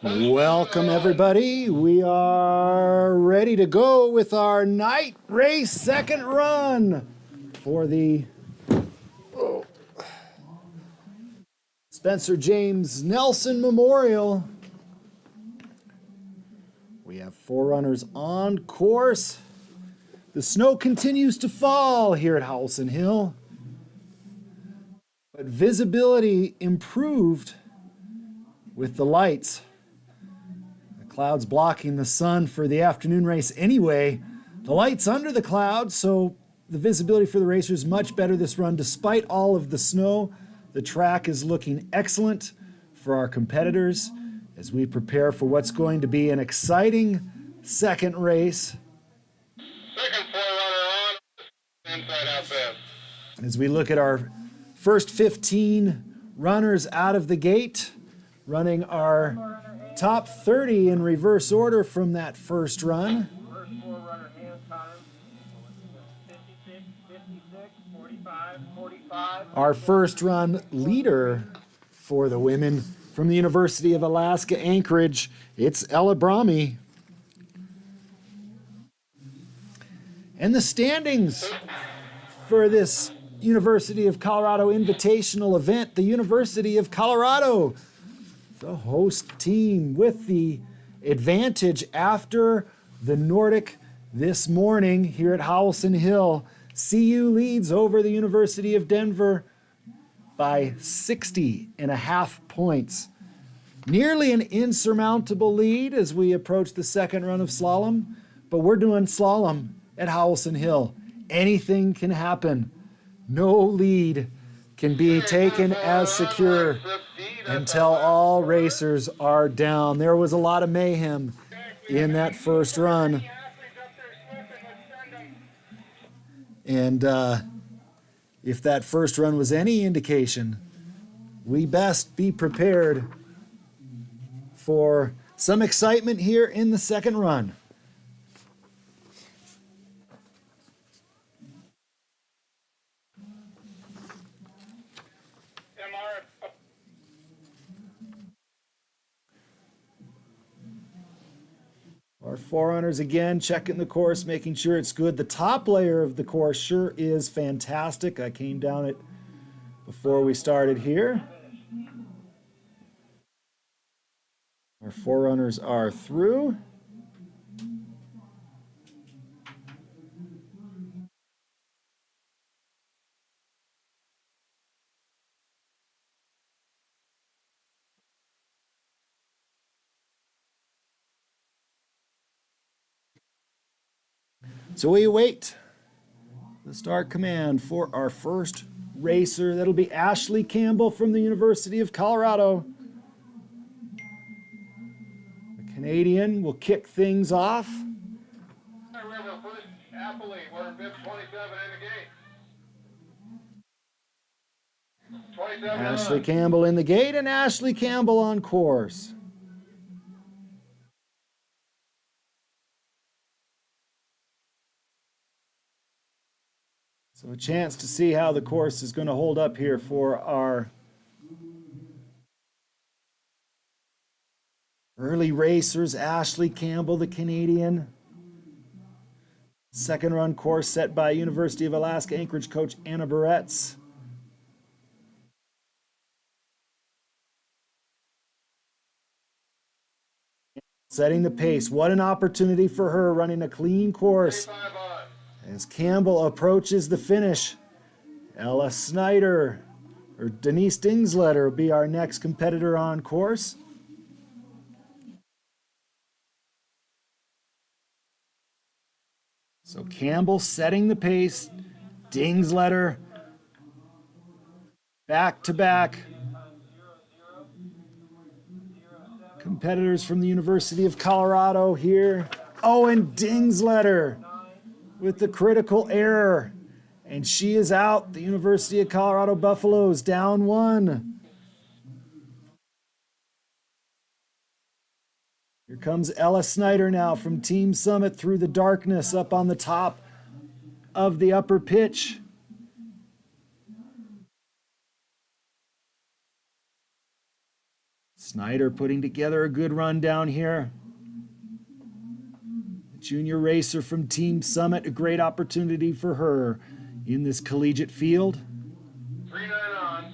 Welcome everybody. We are ready to go with our night race second run for the Spencer James Nelson Memorial. We have 4 runners on course. The snow continues to fall here at Howelsen Hill, but visibility improved with the lights. Clouds blocking the sun for the afternoon race anyway. The lights under the clouds, so the visibility for the racers much better this run. Despite all of the snow, the track is looking excellent for our competitors as we prepare for what's going to be an exciting second race. Second 4 runner on, inside outbound. As we look at our first 15 runners out of the gate, running our top 30 in reverse order from that first run. First 4 runner hand time. 56, 56, 45, 45. Our first run leader for the women from the University of Alaska Anchorage, it's Ella Brahmi. And the standings for this University of Colorado Invitational event, the University of Colorado, the host team with the advantage after the Nordic this morning here at Howelsen Hill. CU leads over the University of Denver by 60.5 points. Nearly an insurmountable lead as we approach the second run of slalom, but we're doing slalom at Howelsen Hill. Anything can happen. No lead can be taken as secure until all racers are down. There was a lot of mayhem in that first run. And if that first run was any indication, we best be prepared for some excitement here in the second run. Our 4 runners again checking the course, making sure it's good. The top layer of the course sure is fantastic. I came down it before we started here. Our 4 runners are through. So we await the start command for our first racer. That'll be Ashley Campbell from the University of Colorado. The Canadian will kick things off. River first, Appley, we're bib 27 in the gate. 27 Ashley on. Campbell in the gate and Ashley Campbell on course. So a chance to see how the course is going to hold up here for our early racers. Ashley Campbell, the Canadian. Second run course set by University of Alaska Anchorage coach Anna Barretz. Setting the pace. What an opportunity for her, running a clean course. 35 on. As Campbell approaches the finish, Ella Snyder, or Denise Dingsletter, will be our next competitor on course. So Campbell setting the pace, Dingsletter back to back. Competitors from the University of Colorado here. Oh, and Dingsletter with the critical error. And she is out. The University of Colorado Buffaloes down 1. Here comes Ella Snyder now from Team Summit through the darkness up on the top of the upper pitch. Snyder putting together a good run down here. Junior racer from Team Summit, a great opportunity for her in this collegiate field. 3-9 on.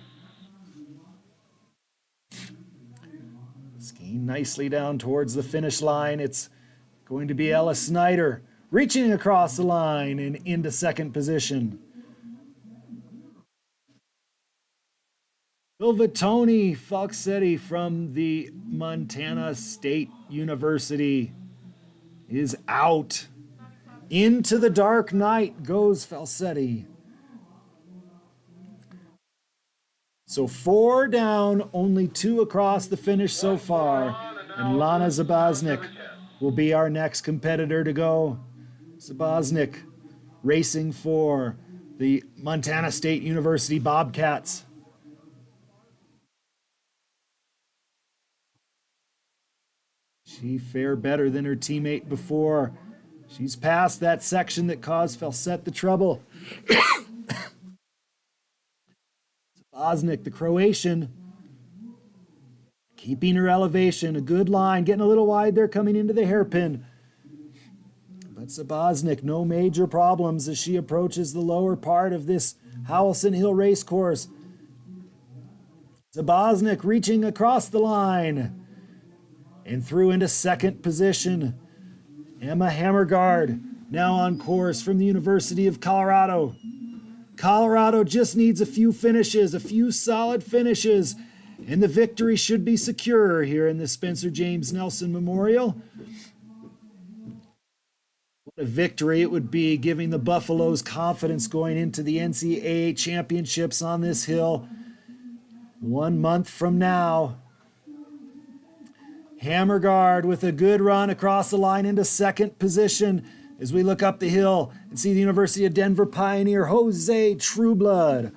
Skiing nicely down towards the finish line. It's going to be Ella Snyder reaching across the line and into second position. Tony Falsetti from the Montana State University is out. Into the dark night goes Falsetti. So 4 down, only 2 across the finish so far. And Lana Zaboznik will be our next competitor to go. Zaboznik racing for the Montana State University Bobcats. She fared better than her teammate before. She's past that section that caused Falsett the trouble. Zaboznik, the Croatian, keeping her elevation. A good line, getting a little wide there coming into the hairpin. But Zaboznik, no major problems as she approaches the lower part of this Howelsen Hill race course. Zaboznik reaching across the line and through into second position. Emma Hammergard now on course from the University of Colorado. Colorado just needs a few finishes, a few solid finishes, and the victory should be secure here in the Spencer James Nelson Memorial. What a victory it would be, giving the Buffaloes confidence going into the NCAA championships on this hill 1 month from now. Hammergard with a good run across the line into second position as we look up the hill and see the University of Denver pioneer Jose Trueblood.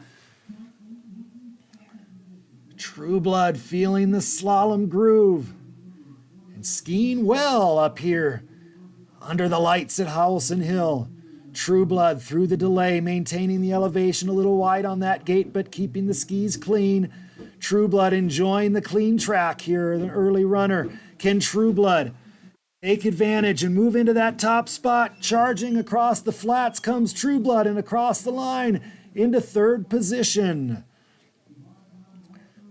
Trueblood feeling the slalom groove and skiing well up here under the lights at Howelsen Hill. Trueblood through the delay, maintaining the elevation a little wide on that gate, but keeping the skis clean. Trueblood enjoying the clean track here, the early runner. Can Trueblood take advantage and move into that top spot? Charging across the flats comes Trueblood and across the line into third position.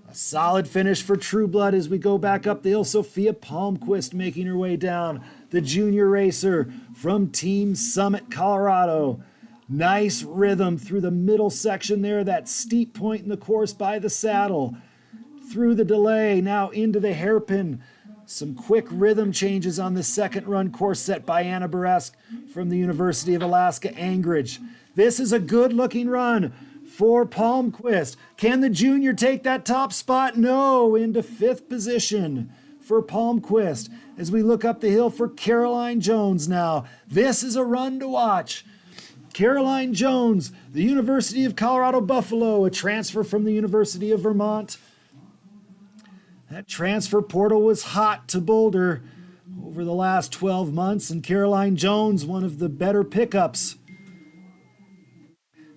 A solid finish for Trueblood as we go back up the hill. Sophia Palmquist making her way down, the junior racer from Team Summit, Colorado. Nice rhythm through the middle section there, that steep point in the course by the saddle. Through the delay, now into the hairpin. Some quick rhythm changes on the second run course set by Anna Baresk from the University of Alaska Anchorage. This is a good looking run for Palmquist. Can the junior take that top spot? No, into fifth position for Palmquist as we look up the hill for Caroline Jones now. This is a run to watch. Caroline Jones, the University of Colorado Buffalo, a transfer from the University of Vermont. That transfer portal was hot to Boulder over the last 12 months, and Caroline Jones, one of the better pickups.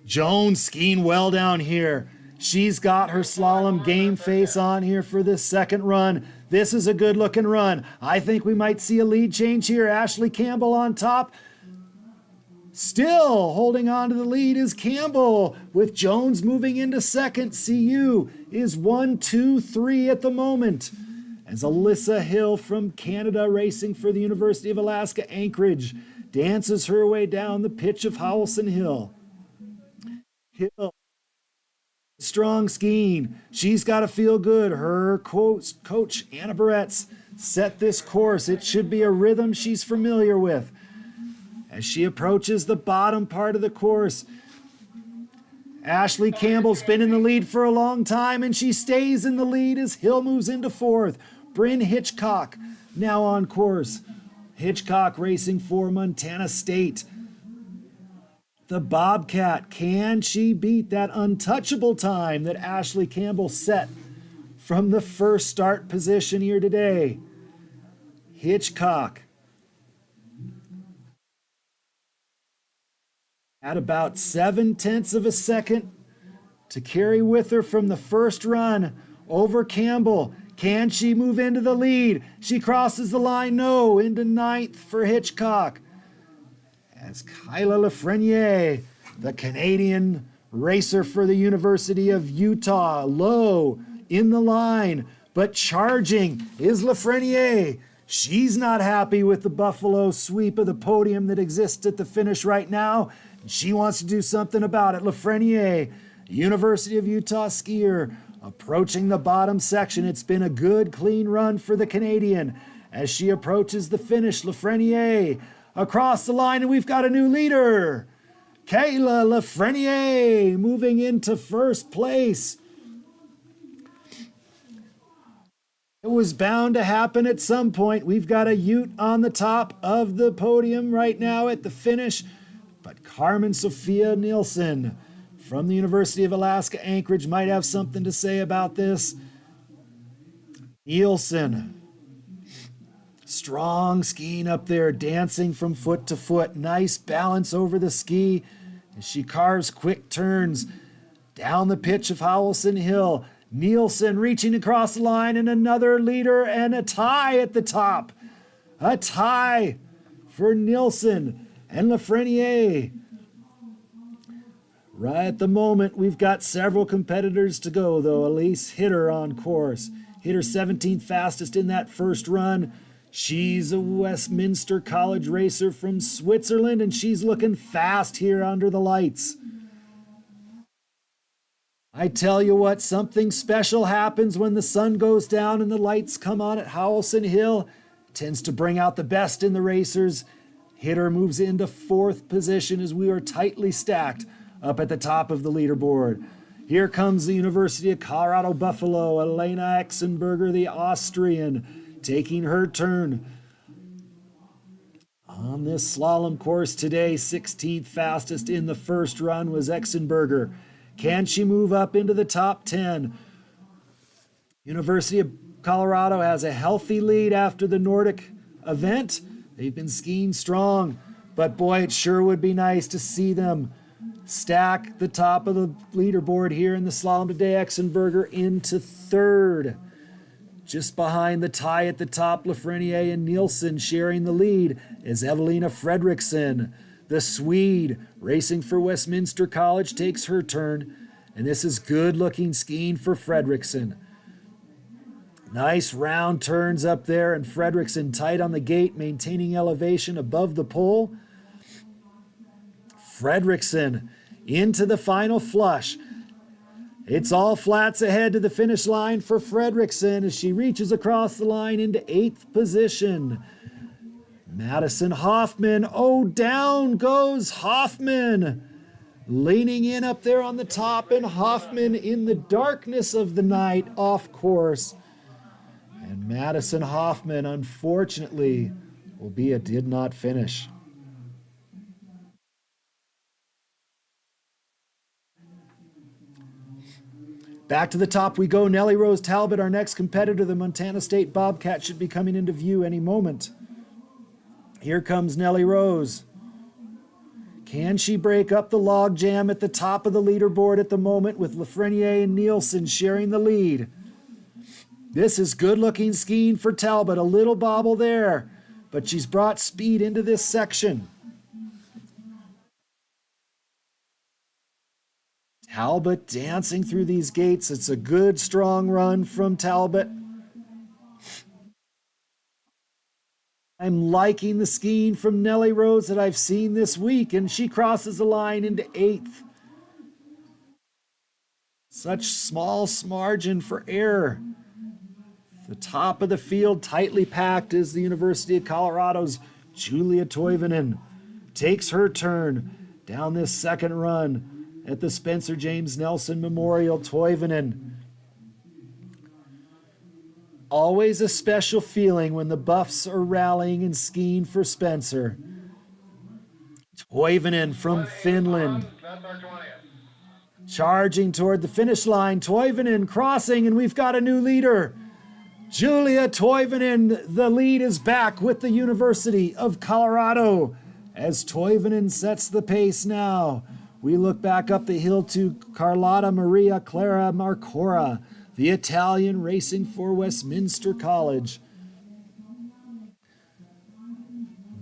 Jones skiing well down here. She's got her slalom game face on here for this second run. This is a good looking run. I think we might see a lead change here. Ashley Campbell on top. Still holding on to the lead is Campbell, with Jones moving into second. CU is 1, 2, 3 at the moment, as Alyssa Hill from Canada, racing for the University of Alaska Anchorage, dances her way down the pitch of Howelsen Hill. Hill, strong skiing. She's got to feel good. Her coach Anna Baretz set this course. It should be a rhythm she's familiar with. As she approaches the bottom part of the course, Ashley Campbell's been in the lead for a long time, and she stays in the lead as Hill moves into fourth. Bryn Hitchcock now on course. Hitchcock racing for Montana State. The Bobcat, can she beat that untouchable time that Ashley Campbell set from the first start position here today? Hitchcock at about 0.7 of a second to carry with her from the first run over Campbell. Can she move into the lead? She crosses the line, no, into ninth for Hitchcock. As Kyla Lafreniere, the Canadian racer for the University of Utah, low in the line, but charging is Lafreniere. She's not happy with the Buffalo sweep of the podium that exists at the finish right now. She wants to do something about it. Lafreniere, University of Utah skier, approaching the bottom section. It's been a good, clean run for the Canadian. As she approaches the finish, Lafreniere across the line, and we've got a new leader. Kayla Lafreniere moving into first place. It was bound to happen at some point. We've got a Ute on the top of the podium right now at the finish. But Carmen Sophia Nielsen from the University of Alaska Anchorage might have something to say about this. Nielsen, strong skiing up there, dancing from foot to foot. Nice balance over the ski as she carves quick turns down the pitch of Howelsen Hill. Nielsen reaching across the line, and another leader, and a tie at the top. A tie for Nielsen and Lafreniere. Right at the moment, we've got several competitors to go, though. Elise Hitter on course. Hitter 17th fastest in that first run. She's a Westminster College racer from Switzerland, and she's looking fast here under the lights. I tell you what, something special happens when the sun goes down and the lights come on at Howelsen Hill. It tends to bring out the best in the racers. Hitter moves into fourth position as we are tightly stacked up at the top of the leaderboard. Here comes the University of Colorado Buffalo, Elena Exenberger, the Austrian, taking her turn. On this slalom course today, 16th fastest in the first run was Exenberger. Can she move up into the top 10? University of Colorado has a healthy lead after the Nordic event. They've been skiing strong, but boy, it sure would be nice to see them stack the top of the leaderboard here in the slalom today. Exenberger into third. Just behind the tie at the top, Lafreniere and Nielsen sharing the lead is Evelina Fredriksson. The Swede, racing for Westminster College, takes her turn, and this is good-looking skiing for Fredriksson. Nice round turns up there, and Fredriksson tight on the gate, maintaining elevation above the pole. Fredriksson into the final flush. It's all flats ahead to the finish line for Fredriksson as she reaches across the line into 8th position. Madison Hoffman, oh, down goes Hoffman. Leaning in up there on the top, and Hoffman in the darkness of the night off course. And Madison Hoffman, unfortunately, will be a did not finish. Back to the top we go. Nellie Rose Talbot, our next competitor, the Montana State Bobcat, should be coming into view any moment. Here comes Nellie Rose. Can she break up the log jam at the top of the leaderboard at the moment with Lafreniere and Nielsen sharing the lead? This is good-looking skiing for Talbot. A little bobble there, but she's brought speed into this section. Talbot dancing through these gates. It's a good, strong run from Talbot. I'm liking the skiing from Nellie Rose that I've seen this week, and she crosses the line into 8th. Such small margin for error. The top of the field tightly packed as the University of Colorado's Julia Toivonen takes her turn down this second run at the Spencer James Nelson Memorial. Toivonen, always a special feeling when the Buffs are rallying and skiing for Spencer. Toivonen from Finland, charging toward the finish line. Toivonen crossing, and we've got a new leader. Julia Toivonen, the lead is back with the University of Colorado as Toivonen sets the pace now. We look back up the hill to Carlotta Maria Clara Marcora, the Italian racing for Westminster College.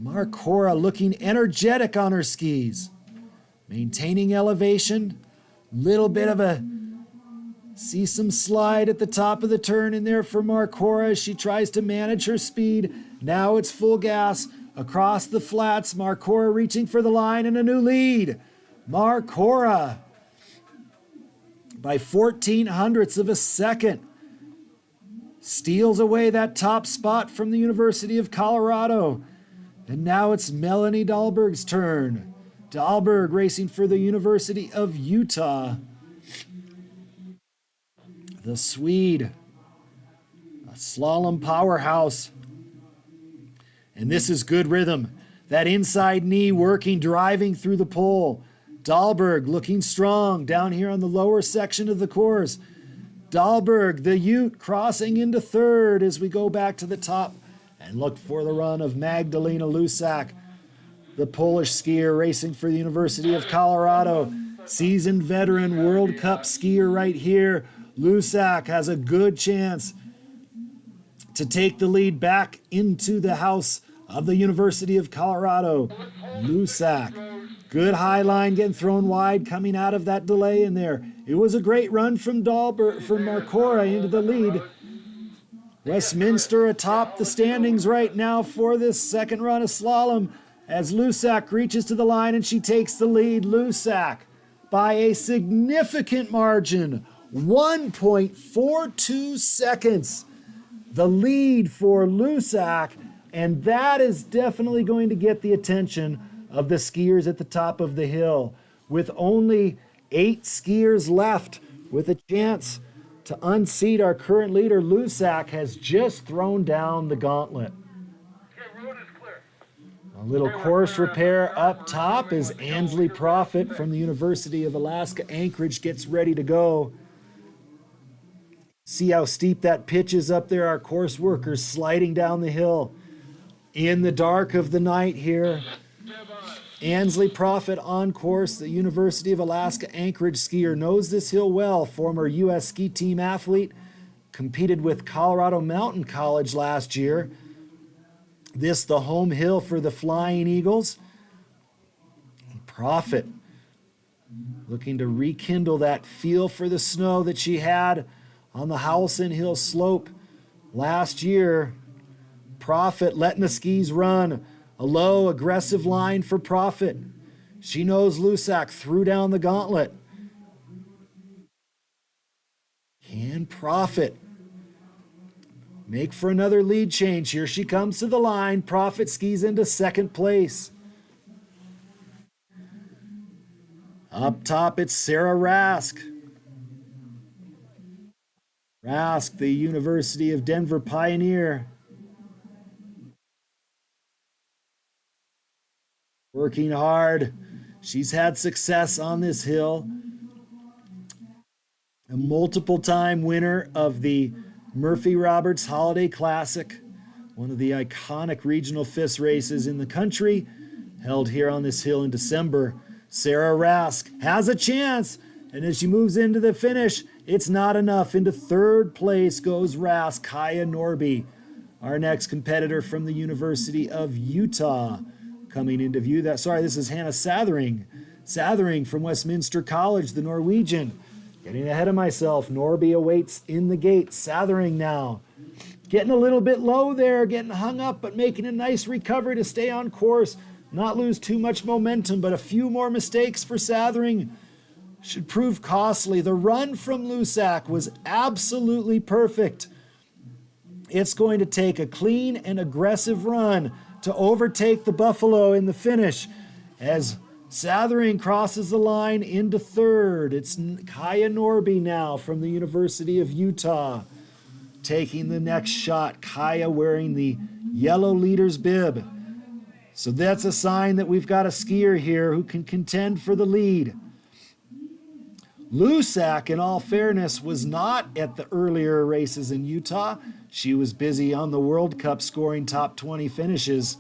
Marcora looking energetic on her skis. Maintaining elevation. Little bit of a, see some slide at the top of the turn in there for Marcora as she tries to manage her speed. Now it's full gas across the flats. Marcora reaching for the line and a new lead. Marcora by 0.14 of a second steals away that top spot from the University of Colorado. And now it's Melanie Dahlberg's turn. Dahlberg racing for the University of Utah. The Swede, a slalom powerhouse. And this is good rhythm. That inside knee working, driving through the pole. Dahlberg looking strong down here on the lower section of the course. Dahlberg, the Ute, crossing into third as we go back to the top and look for the run of Magdalena Lusak, the Polish skier racing for the University of Colorado. Seasoned veteran World Cup skier right here. Lusak has a good chance to take the lead back into the house of the University of Colorado. Lusak, good high line getting thrown wide coming out of that delay in there. It was a great run from Marcora into the lead. Westminster atop the standings right now for this second run of slalom as Lusak reaches to the line and she takes the lead. Lusak by a significant margin, 1.42 seconds. The lead for Lusak, and that is definitely going to get the attention of the skiers at the top of the hill. With only 8 skiers left with a chance to unseat our current leader, Lusak has just thrown down the gauntlet. A little course repair up top as Ansley Profit from the University of Alaska Anchorage gets ready to go. See how steep that pitch is up there. Our course workers sliding down the hill in the dark of the night here. Ansley Profit on course, the University of Alaska Anchorage skier, knows this hill well. Former U.S. ski team athlete, competed with Colorado Mountain College last year. This the home hill for the Flying Eagles. Profit looking to rekindle that feel for the snow that she had on the Howelsen Hill slope last year. Profit letting the skis run. A low, aggressive line for Profit. She knows Lusak threw down the gauntlet. Can Profit make for another lead change? Here she comes to the line. Profit skis into second place. Up top, it's Sarah Rask. Rask, the University of Denver pioneer. Working hard. She's had success on this hill. A multiple-time winner of the Murphy Roberts Holiday Classic, one of the iconic regional FIS races in the country, held here on this hill in December. Sarah Rask has a chance, and as she moves into the finish, it's not enough. Into third place goes Rask. Kaya Norby, our next competitor from the University of Utah, coming into view. This is Hannah Sathering. Sathering from Westminster College, the Norwegian. Getting ahead of myself. Norby awaits in the gate. Sathering now. Getting a little bit low there, getting hung up, but making a nice recovery to stay on course. Not lose too much momentum, but a few more mistakes for Sathering should prove costly. The run from Lusak was absolutely perfect. It's going to take a clean and aggressive run to overtake the Buffalo in the finish as Sathering crosses the line into third. It's Kaya Norby now from the University of Utah taking the next shot. Kaya wearing the yellow leader's bib. So that's a sign that we've got a skier here who can contend for the lead. Lusak, in all fairness, was not at the earlier races in Utah. She was busy on the World Cup scoring top 20 finishes.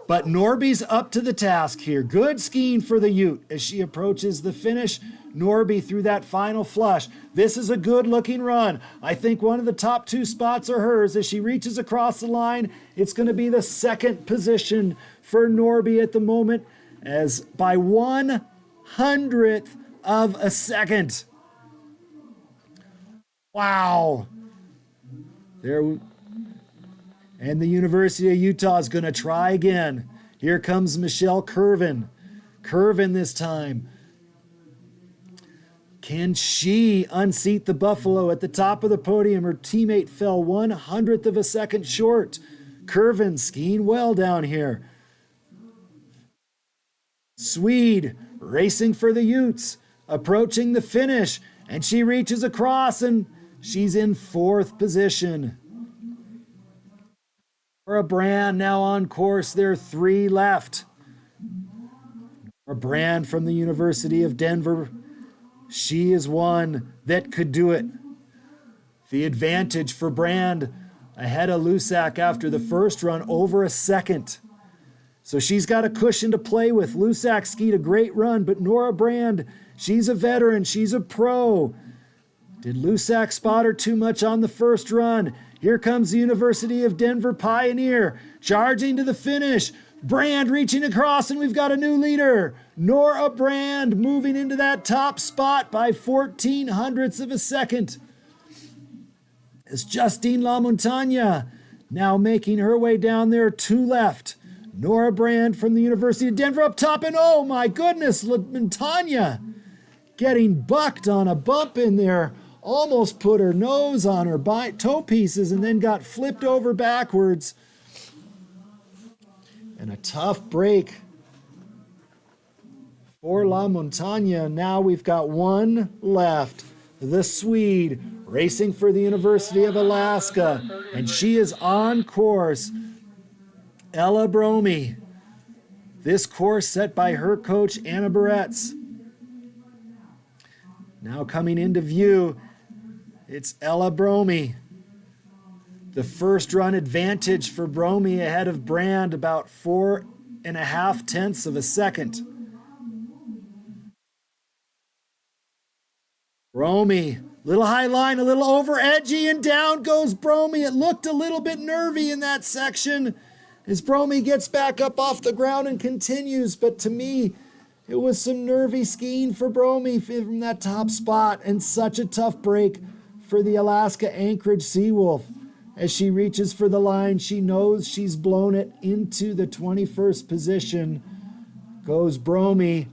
But Norby's up to the task here. Good skiing for the Ute as she approaches the finish. Norby through that final flush. This is a good looking run. I think one of the top 2 spots are hers. As she reaches across the line, it's going to be the second position for Norby at the moment, as by 1/100th of a second. Wow. There. And the University of Utah is going to try again. Here comes Michelle Curvin. Curvin this time. Can she unseat the Buffalo at the top of the podium? Her teammate fell 1/100th of a second short. Curvin skiing well down here. Swede racing for the Utes, approaching the finish, and she reaches across and she's in 4th position. Nora Brand now on course. There are 3 left. Nora Brand from the University of Denver. She is one that could do it. The advantage for Brand ahead of Lusak after the first run, over a second. So she's got a cushion to play with. Lusak skied a great run, but Nora Brand, she's a veteran. She's a pro. Did Lusak spot her too much on the first run? Here comes the University of Denver Pioneer, charging to the finish. Brand reaching across, and we've got a new leader. Nora Brand moving into that top spot by 14/100ths of a second. It's Justine LaMontagne now making her way down there. 2 left. Nora Brand from the University of Denver up top, and oh my goodness, LaMontagne getting bucked on a bump in there. Almost put her nose on her toe pieces and then got flipped over backwards. And a tough break for LaMontagne. Now we've got 1 left. The Swede racing for the University of Alaska. And she is on course. Ella Bromey. This course set by her coach, Anna Baretz. Now coming into view, it's Ella Bromey. The first run advantage for Bromey ahead of Brand, about 4.5 of a second. Bromey, little high line, a little over edgy, and down goes Bromey. It looked a little bit nervy in that section as Bromey gets back up off the ground and continues, but to me, it was some nervy skiing for Bromey from that top spot, and such a tough break for the Alaska Anchorage Seawolf. As she reaches for the line, she knows she's blown it into the 21st position. Goes Bromey.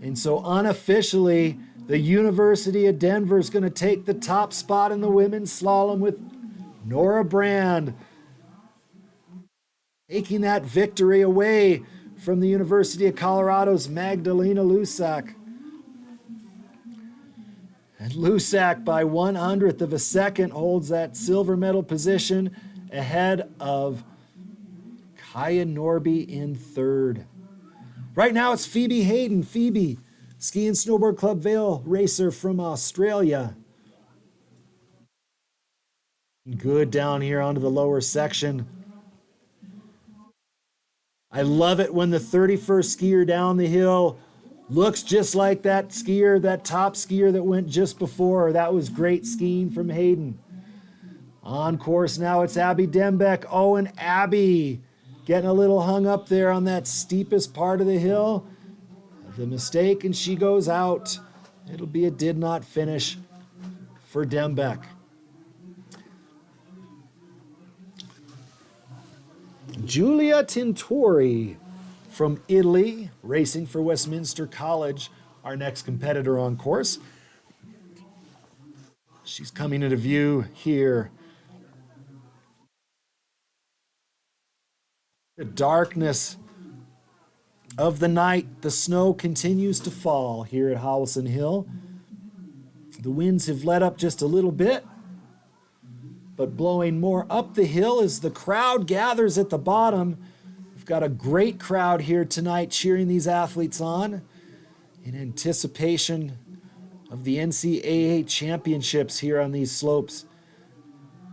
And so unofficially, the University of Denver is going to take the top spot in the women's slalom with Nora Brand taking that victory away from the University of Colorado's Magdalena Lusak. And Lusak, by 1/100th of a second, holds that silver medal position ahead of Kaya Norby in 3rd. Right now it's Phoebe Hayden. Phoebe, Ski and Snowboard Club Vail racer from Australia. Good down here onto the lower section. I love it when the 31st skier down the hill looks just like that skier, that top skier that went just before. That was great skiing from Hayden. On course now, it's Abby Dembeck. Oh, and Abby getting a little hung up there on that steepest part of the hill. The mistake, and she goes out. It'll be a did not finish for Dembeck. Giulia Tintori from Italy, racing for Westminster College, our next competitor on course. She's coming into view here. The darkness of the night, the snow continues to fall here at Howelsen Hill. The winds have let up just a little bit, but blowing more up the hill as the crowd gathers at the bottom. We've got a great crowd here tonight cheering these athletes on in anticipation of the NCAA championships here on these slopes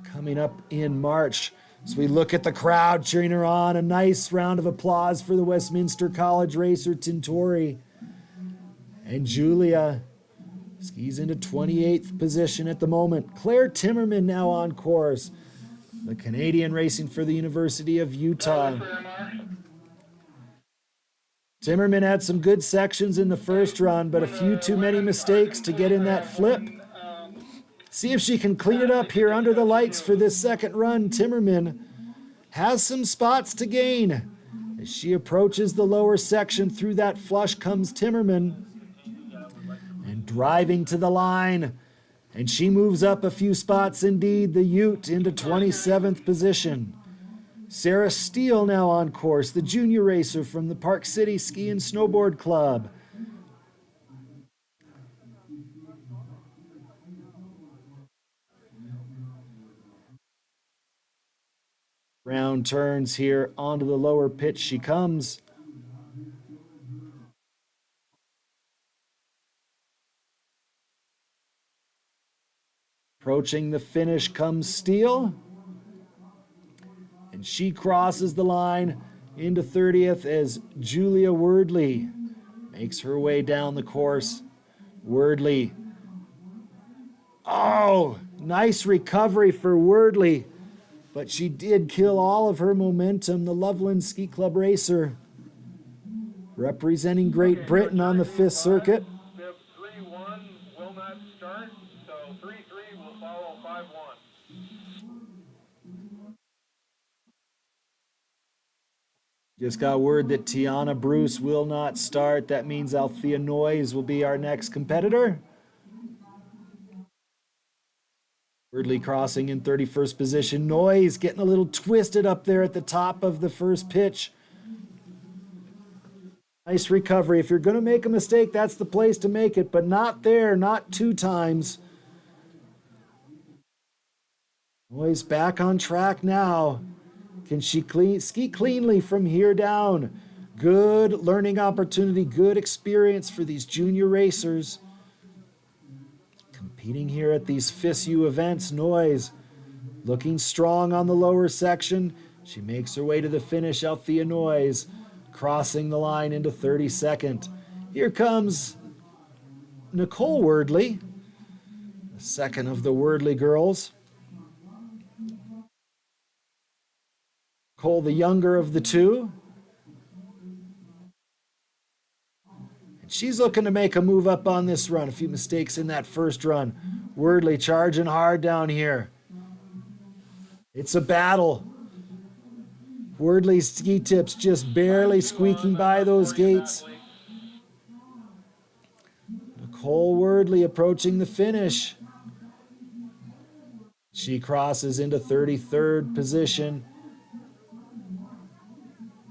coming up in March. As we look at the crowd cheering her on, a nice round of applause for the Westminster College racer Tintori. And Julia skis into 28th position at the moment. Claire Timmerman now on course. The Canadian racing for the University of Utah. Timmerman had some good sections in the first run, but a few too many mistakes to get in that flip. See if she can clean it up here under the lights for this second run. Timmerman has some spots to gain. As she approaches the lower section, through that flush comes Timmerman. And driving to the line. And she moves up a few spots indeed, the Ute into 27th position. Sarah Steele now on course, the junior racer from the Park City Ski and Snowboard Club. Round turns here onto the lower pitch she comes. Approaching the finish comes Steele. And she crosses the line into 30th as Julia Wordley makes her way down the course. Wordley. Oh, nice recovery for Wordley. But she did kill all of her momentum. The Loveland Ski Club racer representing Great Britain on the 5th circuit. Bib 3-1 will not start, so 3-3 will follow 5-1. Just got word that Tiana Bruce will not start. That means Althea Noyes will be our next competitor. Wordley crossing in 31st position. Noyes getting a little twisted up there at the top of the first pitch. Nice recovery. If you're going to make a mistake, that's the place to make it, but not there, not 2 times. Noyes back on track now. Can she ski cleanly from here down? Good learning opportunity, good experience for these junior racers. Competing here at these FISU events, Noyes looking strong on the lower section. She makes her way to the finish. Althea Noyes crossing the line into 32nd. Here comes Nicole Wordley, the second of the Wordley girls. Nicole, the younger of the two. And she's looking to make a move up on this run. A few mistakes in that first run. Wordley charging hard down here. It's a battle. Wordley's ski tips just barely squeaking by those gates. Nicole Wordley approaching the finish. She crosses into 33rd position.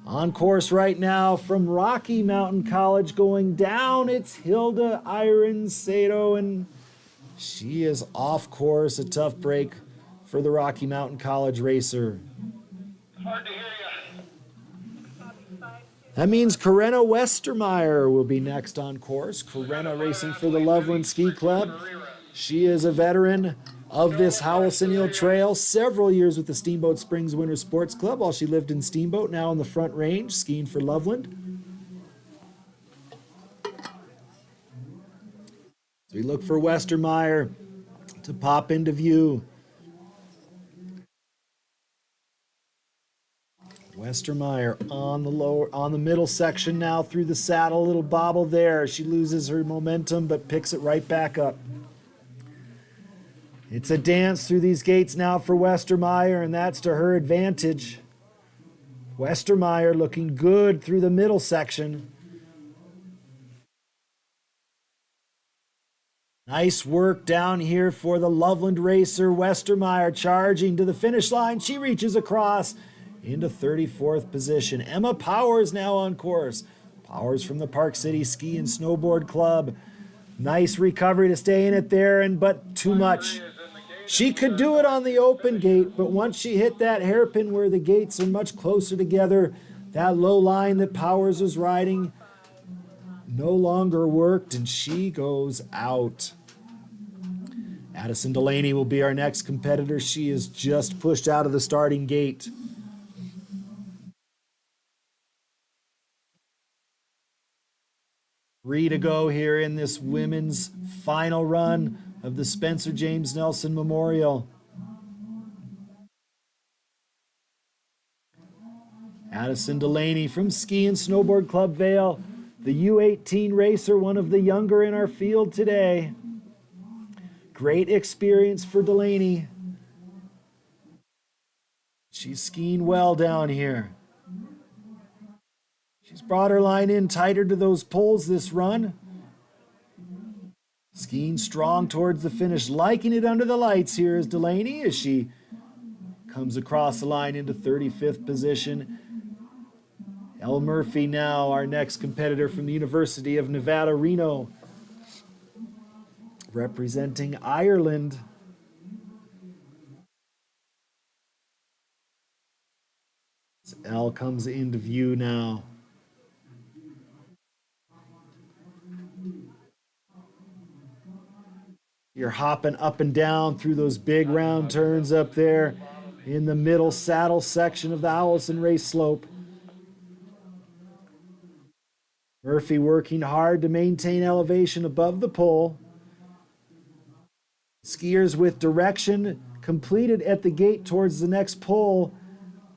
On course right now from Rocky Mountain College going down, it's Hilda Ironsado, and she is off course. A tough break for the Rocky Mountain College racer. Hard to hear you. That means Corinna Westermeyer will be next on course. Corinna racing for the Loveland Ski Club. She is a veteran of this Howelsen Hill Trail, several years with the Steamboat Springs Winter Sports Club while she lived in Steamboat, now on the Front Range, skiing for Loveland. So we look for Westermeyer to pop into view. Westermeyer on the middle section now through the saddle, little bobble there. She loses her momentum but picks it right back up. It's a dance through these gates now for Westermeyer, and that's to her advantage. Westermeyer looking good through the middle section. Nice work down here for the Loveland racer. Westermeyer charging to the finish line. She reaches across into 34th position. Emma Powers now on course. Powers from the Park City Ski and Snowboard Club. Nice recovery to stay in it there, but too much. She could do it on the open gate, but once she hit that hairpin where the gates are much closer together, that low line that Powers was riding no longer worked, and she goes out. Addison Delaney will be our next competitor. She is just pushed out of the starting gate. 3 to go here in this women's final run of the Spencer James Nelson Memorial. Addison Delaney from Ski and Snowboard Club Vail, the U18 racer, one of the younger in our field today. Great experience for Delaney. She's skiing well down here. She's brought her line in tighter to those poles this run. Skiing strong towards the finish, liking it under the lights here is Delaney as she comes across the line into 35th position. Elle Murphy now, our next competitor from the University of Nevada, Reno, representing Ireland. As Elle comes into view now. You're hopping up and down through those big round turns up there in the middle saddle section of the Howelsen race slope. Murphy working hard to maintain elevation above the pole. Skiers with direction completed at the gate towards the next pole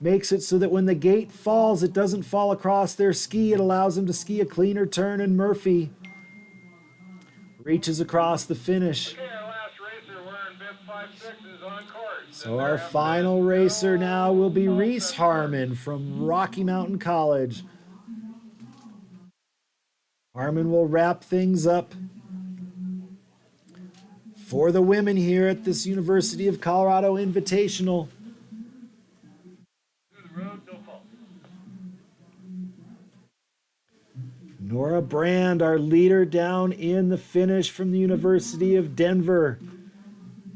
makes it so that when the gate falls, it doesn't fall across their ski. It allows them to ski a cleaner turn, and Murphy reaches across the finish. Okay, our last racer wearing bib 5-6 is on course. So our final racer now will be Reese Harmon from Rocky Mountain College. Harmon will wrap things up for the women here at this University of Colorado Invitational. Nora Brand, our leader down in the finish from the University of Denver.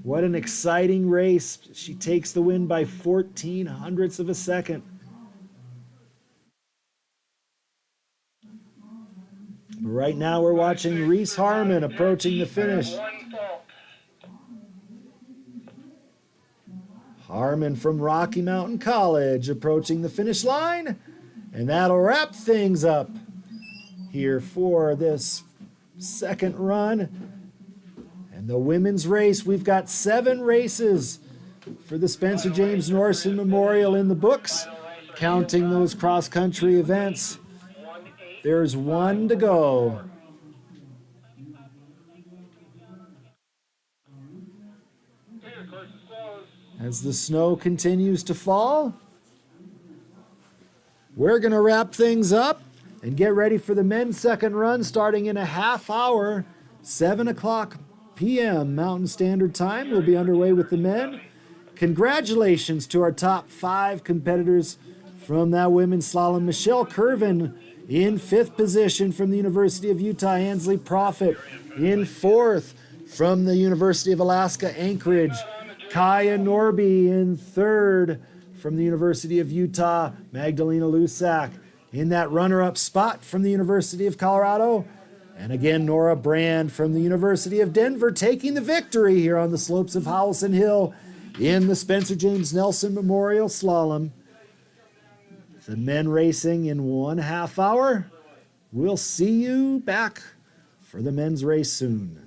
What an exciting race. She takes the win by 14 hundredths of a second. But right now we're watching Reese Harmon approaching the finish. Harmon from Rocky Mountain College approaching the finish line. And that'll wrap things up here for this second run. And the women's race, we've got 7 races for the Spencer James Nelson Memorial in the books, counting those cross-country events. There's 1 to go. As the snow continues to fall, we're going to wrap things up and get ready for the men's second run starting in a half hour, 7 o'clock p.m. Mountain Standard Time. We'll be underway with the men. Congratulations to our top 5 competitors from that women's slalom. Michelle Curvin in 5th position from the University of Utah. Ansley Profit in 4th from the University of Alaska, Anchorage. Kaya Norby in 3rd from the University of Utah. Magdalena Lusak in that runner-up spot from the University of Colorado. And again, Nora Brand from the University of Denver taking the victory here on the slopes of Howelsen Hill in the Spencer James Nelson Memorial Slalom. The men racing in 1/2 hour. We'll see you back for the men's race soon.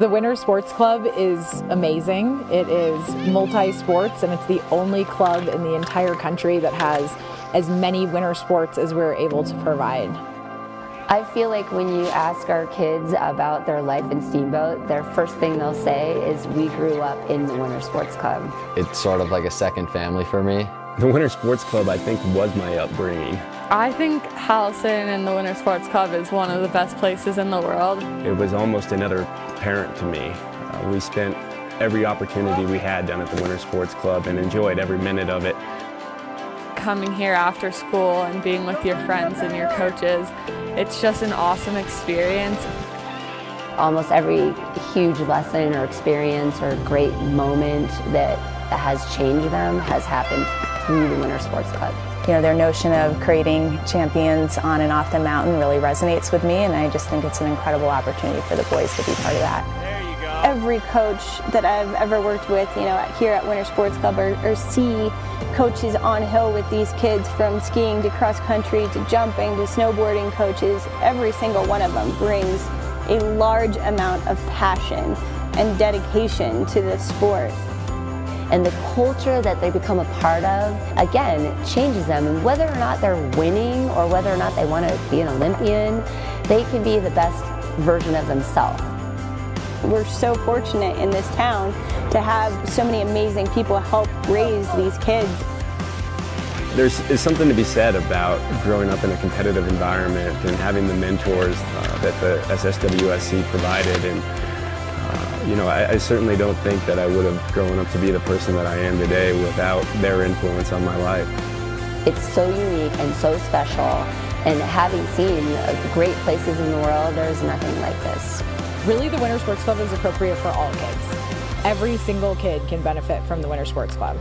The Winter Sports Club is amazing. It is multi-sports, and it's the only club in the entire country that has as many winter sports as we're able to provide. I feel like when you ask our kids about their life in Steamboat, their first thing they'll say is, we grew up in the Winter Sports Club. It's sort of like a second family for me. The Winter Sports Club, I think, was my upbringing. I think Howelsen and the Winter Sports Club is one of the best places in the world. It was almost another parent to me. We spent every opportunity we had down at the Winter Sports Club and enjoyed every minute of it. Coming here after school and being with your friends and your coaches, it's just an awesome experience. Almost every huge lesson or experience or great moment that has changed them has happened through the Winter Sports Club. You know, their notion of creating champions on and off the mountain really resonates with me, and I just think it's an incredible opportunity for the boys to be part of that. There you go. Every coach that I've ever worked with, you know, here at Winter Sports Club or see coaches on hill with these kids, from skiing to cross country to jumping to snowboarding coaches, every single one of them brings a large amount of passion and dedication to this sport. And the culture that they become a part of, again, changes them. And whether or not they're winning or whether or not they want to be an Olympian, they can be the best version of themselves. We're so fortunate in this town to have so many amazing people help raise these kids. There's something to be said about growing up in a competitive environment and having the mentors that the SSWSC provided. And you know, I certainly don't think that I would have grown up to be the person that I am today without their influence on my life. It's so unique and so special, and having seen great places in the world, there's nothing like this. Really, the Winter Sports Club is appropriate for all kids. Every single kid can benefit from the Winter Sports Club.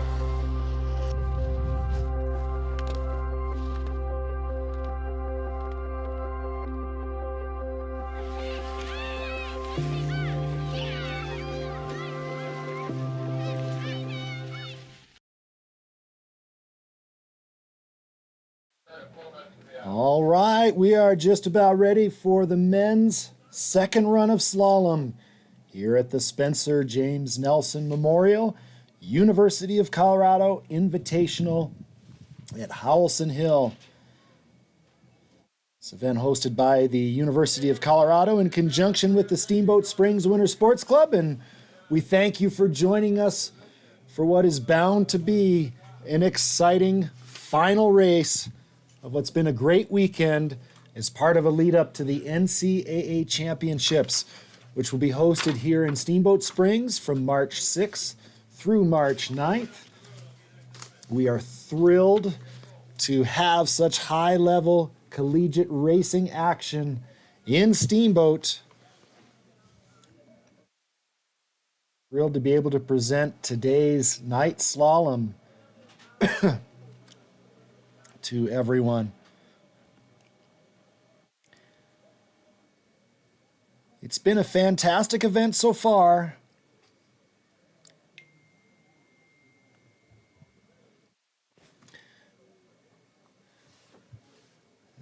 All right, we are just about ready for the men's second run of slalom here at the Spencer James Nelson Memorial, University of Colorado Invitational at Howelsen Hill. This event hosted by the University of Colorado in conjunction with the Steamboat Springs Winter Sports Club, and we thank you for joining us for what is bound to be an exciting final race of what's been a great weekend as part of a lead up to the NCAA Championships, which will be hosted here in Steamboat Springs from March 6th through March 9th. We are thrilled to have such high-level collegiate racing action in Steamboat. Thrilled to be able to present today's night slalom to everyone. It's been a fantastic event so far.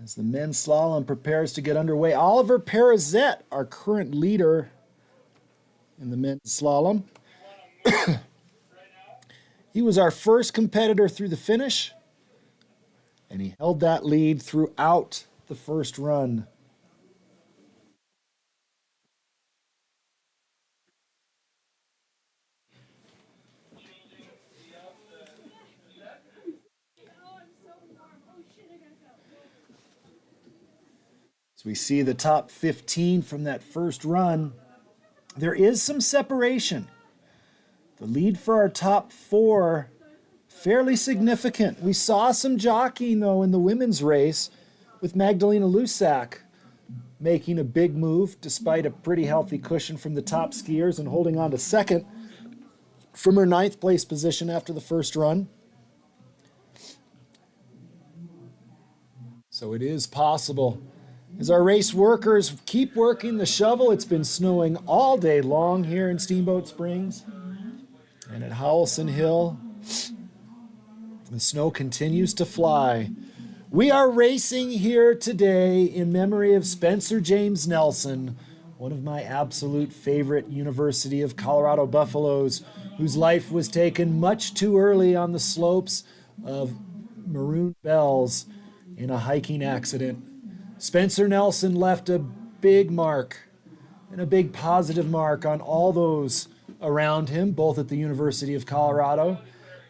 As the men's slalom prepares to get underway, Oliver Perizet, our current leader in the men's slalom. He was our first competitor through the finish, and he held that lead throughout the first run. As we see the top 15 from that first run, there is some separation. The lead for our top four, fairly significant. We saw some jockeying, though, in the women's race with Magdalena Lusak making a big move despite a pretty healthy cushion from the top skiers and holding on to second from her 9th place position after the first run. So it is possible. As our race workers keep working the shovel, it's been snowing all day long here in Steamboat Springs and at Howelsen Hill. The snow continues to fly. We are racing here today in memory of Spencer James Nelson, one of my absolute favorite University of Colorado Buffaloes, whose life was taken much too early on the slopes of Maroon Bells in a hiking accident. Spencer Nelson left a big mark and a big positive mark on all those around him, both at the University of Colorado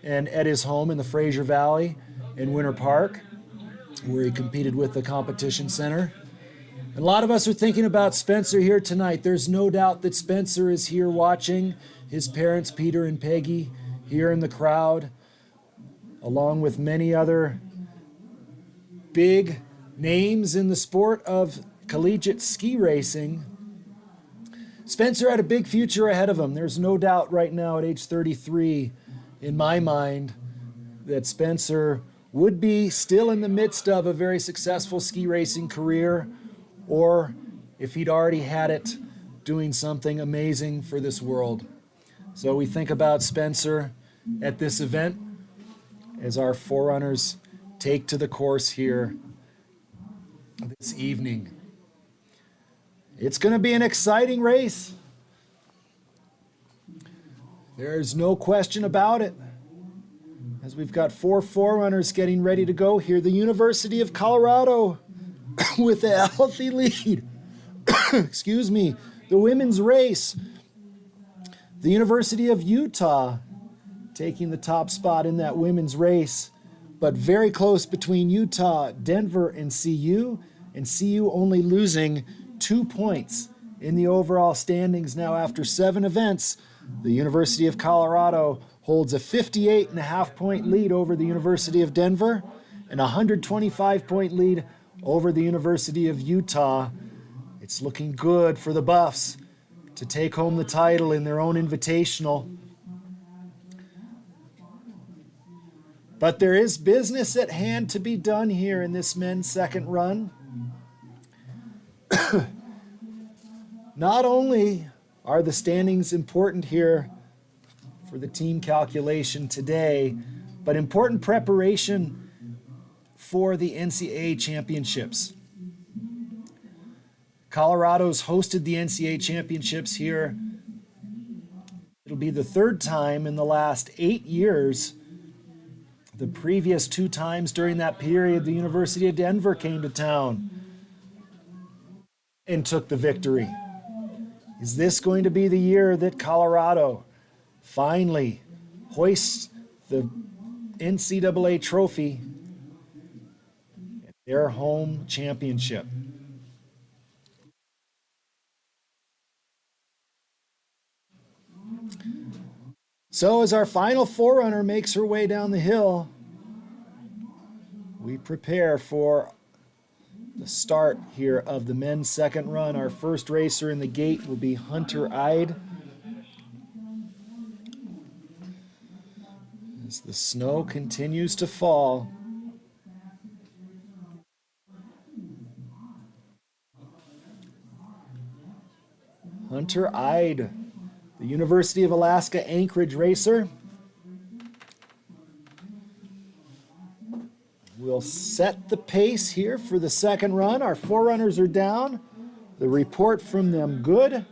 and at his home in the Fraser Valley in Winter Park, where he competed with the competition center. And a lot of us are thinking about Spencer here tonight. There's no doubt that Spencer is here watching, his parents, Peter and Peggy, here in the crowd, along with many other big names in the sport of collegiate ski racing. Spencer had a big future ahead of him. There's no doubt right now at age 33, in my mind, that Spencer would be still in the midst of a very successful ski racing career, or if he'd already had it, doing something amazing for this world. So we think about Spencer at this event as our forerunners take to the course here this evening. It's going to be an exciting race. There's no question about it. As we've got 4 forerunners getting ready to go here, the University of Colorado with a healthy lead. Excuse me. The women's race. The University of Utah taking the top spot in that women's race, but very close between Utah, Denver, and CU only losing 2 points in the overall standings now after 7 events. The University of Colorado holds a 58.5-point lead over the University of Denver and a 125-point lead over the University of Utah. It's looking good for the Buffs to take home the title in their own invitational. But there is business at hand to be done here in this men's second run. Not only are the standings important here for the team calculation today, but important preparation for the NCAA championships. Colorado's hosted the NCAA championships here. It'll be the 3rd time in the last 8 years. The previous 2 times during that period, the University of Denver came to town and took the victory. Is this going to be the year that Colorado finally hoists the NCAA trophy at their home championship? So as our final forerunner makes her way down the hill, we prepare for the start here of the men's second run. Our first racer in the gate will be Hunter Ide. As the snow continues to fall, Hunter Ide, the University of Alaska Anchorage racer, will set the pace here for the second run. Our forerunners are down. The report from them good.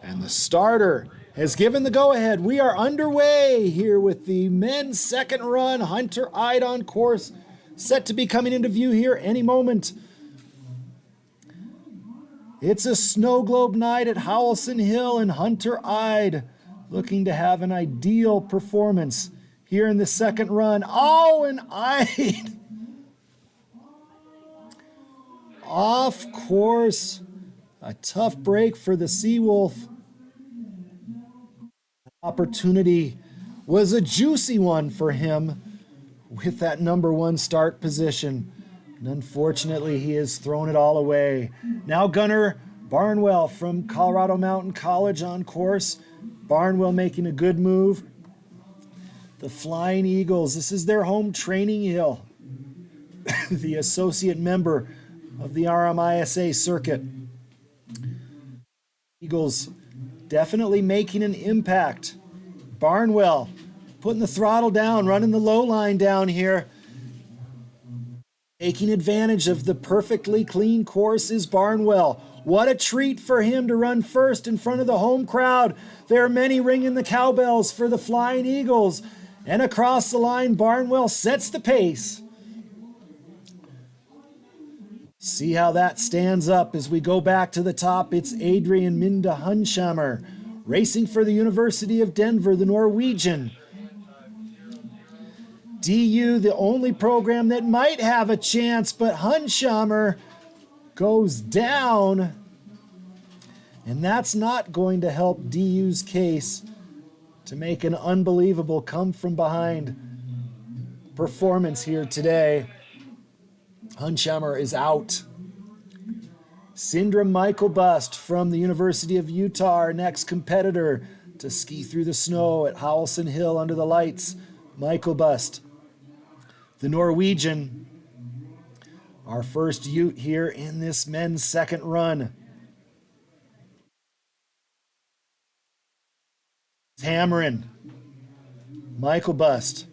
And the starter has given the go-ahead. We are underway here with the men's second run. Hunter Ide on course, set to be coming into view here any moment. It's a snow globe night at Howelsen Hill, and Hunter Ide looking to have an ideal performance here in the second run. Oh, and Ide off course. A tough break for the Seawolf. Opportunity was a juicy one for him with that number 1 start position. And unfortunately, he has thrown it all away. Now Gunnar Barnwell from Colorado Mountain College on course. Barnwell making a good move. The Flying Eagles, this is their home training hill. the associate member of the RMISA circuit. Eagles definitely making an impact. Barnwell putting the throttle down, running the low line down here. Taking advantage of the perfectly clean course is Barnwell. What a treat for him to run first in front of the home crowd. There are many ringing the cowbells for the Flying Eagles. And across the line, Barnwell sets the pace. See how that stands up as we go back to the top. It's Adrian Minda Hunshammer racing for the University of Denver, the Norwegian. DU, the only program that might have a chance, but Hunshammer goes down. And that's not going to help DU's case to make an unbelievable come-from-behind performance here today. Hunshammer is out. Syndrome Michael Bust from the University of Utah, our next competitor to ski through the snow at Howelsen Hill under the lights. Michael Bust, the Norwegian, our first Ute here in this men's second run. Hammering. Michael Bust.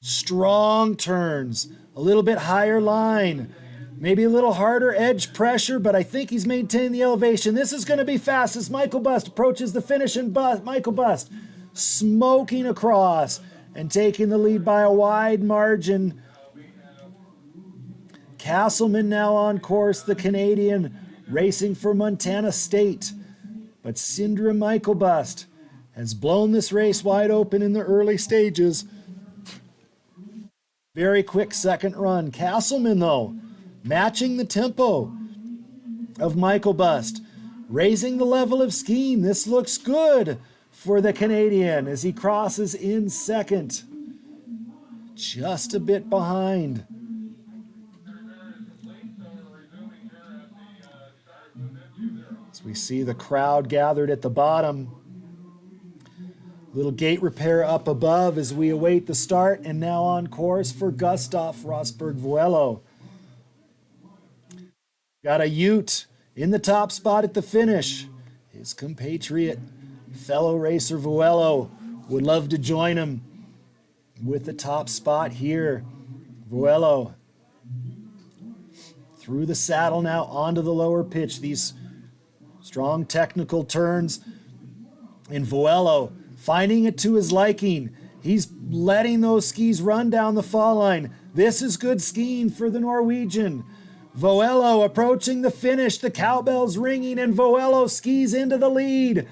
Strong turns, a little bit higher line, maybe a little harder edge pressure, but I think he's maintained the elevation. This is going to be fast as Michael Bust approaches the finish, and Michael Bust smoking across and taking the lead by a wide margin. Castleman now on course, the Canadian, racing for Montana State. But Syndrome Michael Bust has blown this race wide open in the early stages. Very quick second run. Castleman, though, matching the tempo of Michael Bust, raising the level of skiing. This looks good for the Canadian as he crosses in second. Just a bit behind. As we see the crowd gathered at the bottom. Little gate repair up above as we await the start, and now on course for Gustav Rosberg Vuelo. Got a Ute in the top spot at the finish. His compatriot, fellow racer Vuelo, would love to join him with the top spot here. Vuelo through the saddle now onto the lower pitch. These strong technical turns, and Vuelo finding it to his liking. He's letting those skis run down the fall line. This is good skiing for the Norwegian. Vuelo approaching the finish, the cowbells ringing, and Vuelo skis into the lead.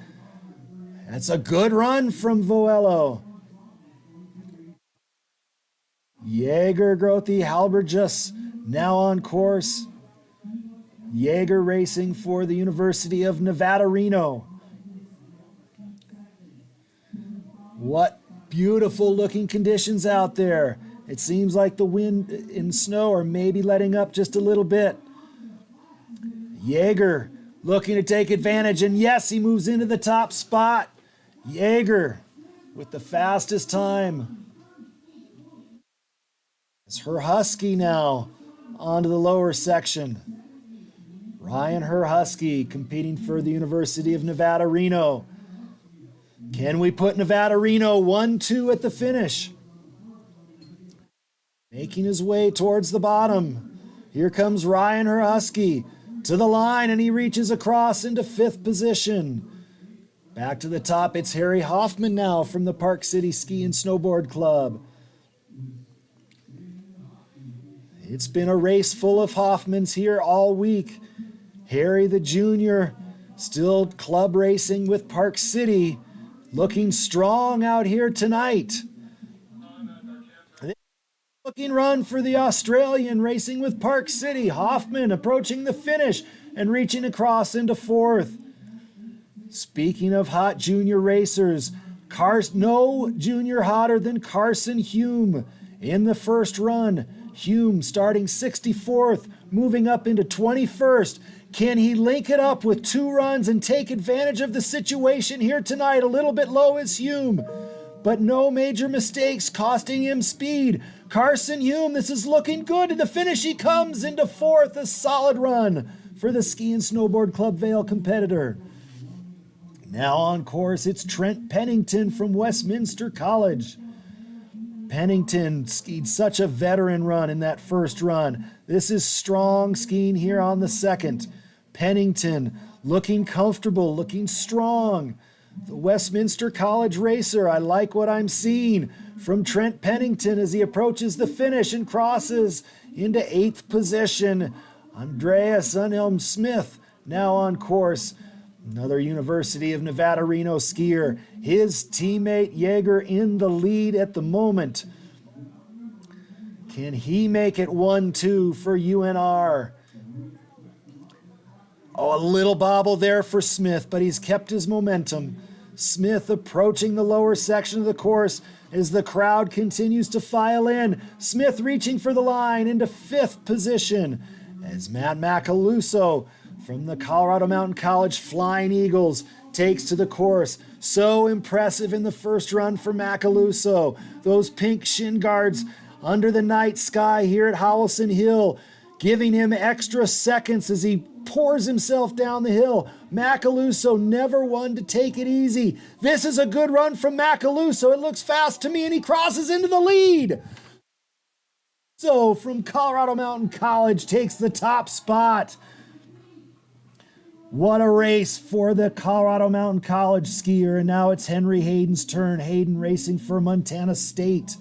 That's a good run from Vuelo. Jaeger Grothe Halbergus now on course. Jaeger racing for the University of Nevada, Reno. What beautiful looking conditions out there. It seems like the wind and snow are maybe letting up just a little bit. Jaeger looking to take advantage, and yes, he moves into the top spot. Jaeger with the fastest time. It's Herhusky now onto the lower section. Ryan Herhusky competing for the University of Nevada, Reno. Can we put Nevada, Reno 1-2 at the finish? Making his way towards the bottom. Here comes Ryan Herhusky to the line, and he reaches across into fifth position. Back to the top, it's Harry Hoffman now from the Park City Ski and Snowboard Club. It's been a race full of Hoffmans here all week. Harry the Junior still club racing with Park City, looking strong out here tonight. Looking run for the Australian racing with Park City. Hoffman approaching the finish and reaching across into fourth. Speaking of hot junior racers, no junior hotter than Carson Hume in the first run. Hume starting 64th, moving up into 21st. Can he link it up with 2 runs and take advantage of the situation here tonight? A little bit low is Hume, but no major mistakes costing him speed. Carson Hume, this is looking good. To the finish he comes into fourth, a solid run for the Ski and Snowboard Club Vail competitor. Now on course, it's Trent Pennington from Westminster College. Pennington skied such a veteran run in that first run. This is strong skiing here on the second. Pennington looking comfortable, looking strong. The Westminster College racer, I like what I'm seeing from Trent Pennington as he approaches the finish and crosses into 8th position. Andreas Unhelm Smith now on course. Another University of Nevada, Reno skier. His teammate Jaeger in the lead at the moment. Can he make it 1-2 for UNR? Oh, a little bobble there for Smith, but he's kept his momentum. Smith approaching the lower section of the course as the crowd continues to file in. Smith reaching for the line into 5th position as Matt Macaluso from the Colorado Mountain College Flying Eagles takes to the course. So impressive in the first run for Macaluso. Those pink shin guards under the night sky here at Howelsen Hill, giving him extra seconds as he pours himself down the hill. Macaluso never one to take it easy. This is a good run from Macaluso. It looks fast to me, and he crosses into the lead. So from Colorado Mountain College takes the top spot. What a race for the Colorado Mountain College skier. And now it's Henry Hayden's turn. Hayden racing for Montana State.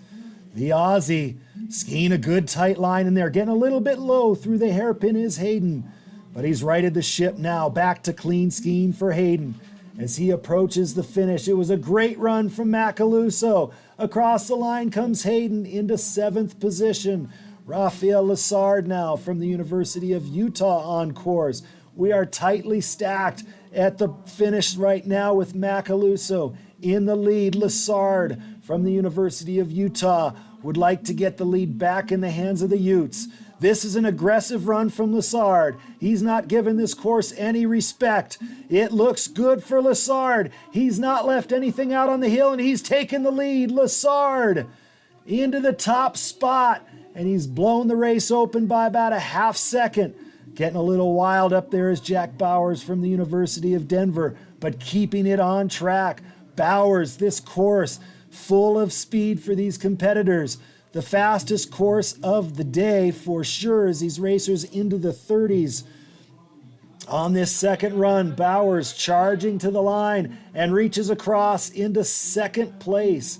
The Aussie skiing a good tight line in there. Getting a little bit low through the hairpin is Hayden. But he's righted the ship now. Back to clean skiing for Hayden as he approaches the finish. It was a great run from Macaluso. Across the line comes Hayden into 7th position. Rafael Lessard now from the University of Utah on course. We are tightly stacked at the finish right now with Macaluso in the lead. Lessard from the University of Utah would like to get the lead back in the hands of the Utes. This is an aggressive run from Lessard. He's not given this course any respect. It looks good for Lessard. He's not left anything out on the hill, and he's taken the lead. Lessard into the top spot, and he's blown the race open by about a half second. Getting a little wild up there is Jack Bowers from the University of Denver, but keeping it on track. Bowers, this course, full of speed for these competitors. The fastest course of the day for sure as these racers into the 30s. On this second run, Bowers charging to the line and reaches across into 2nd place.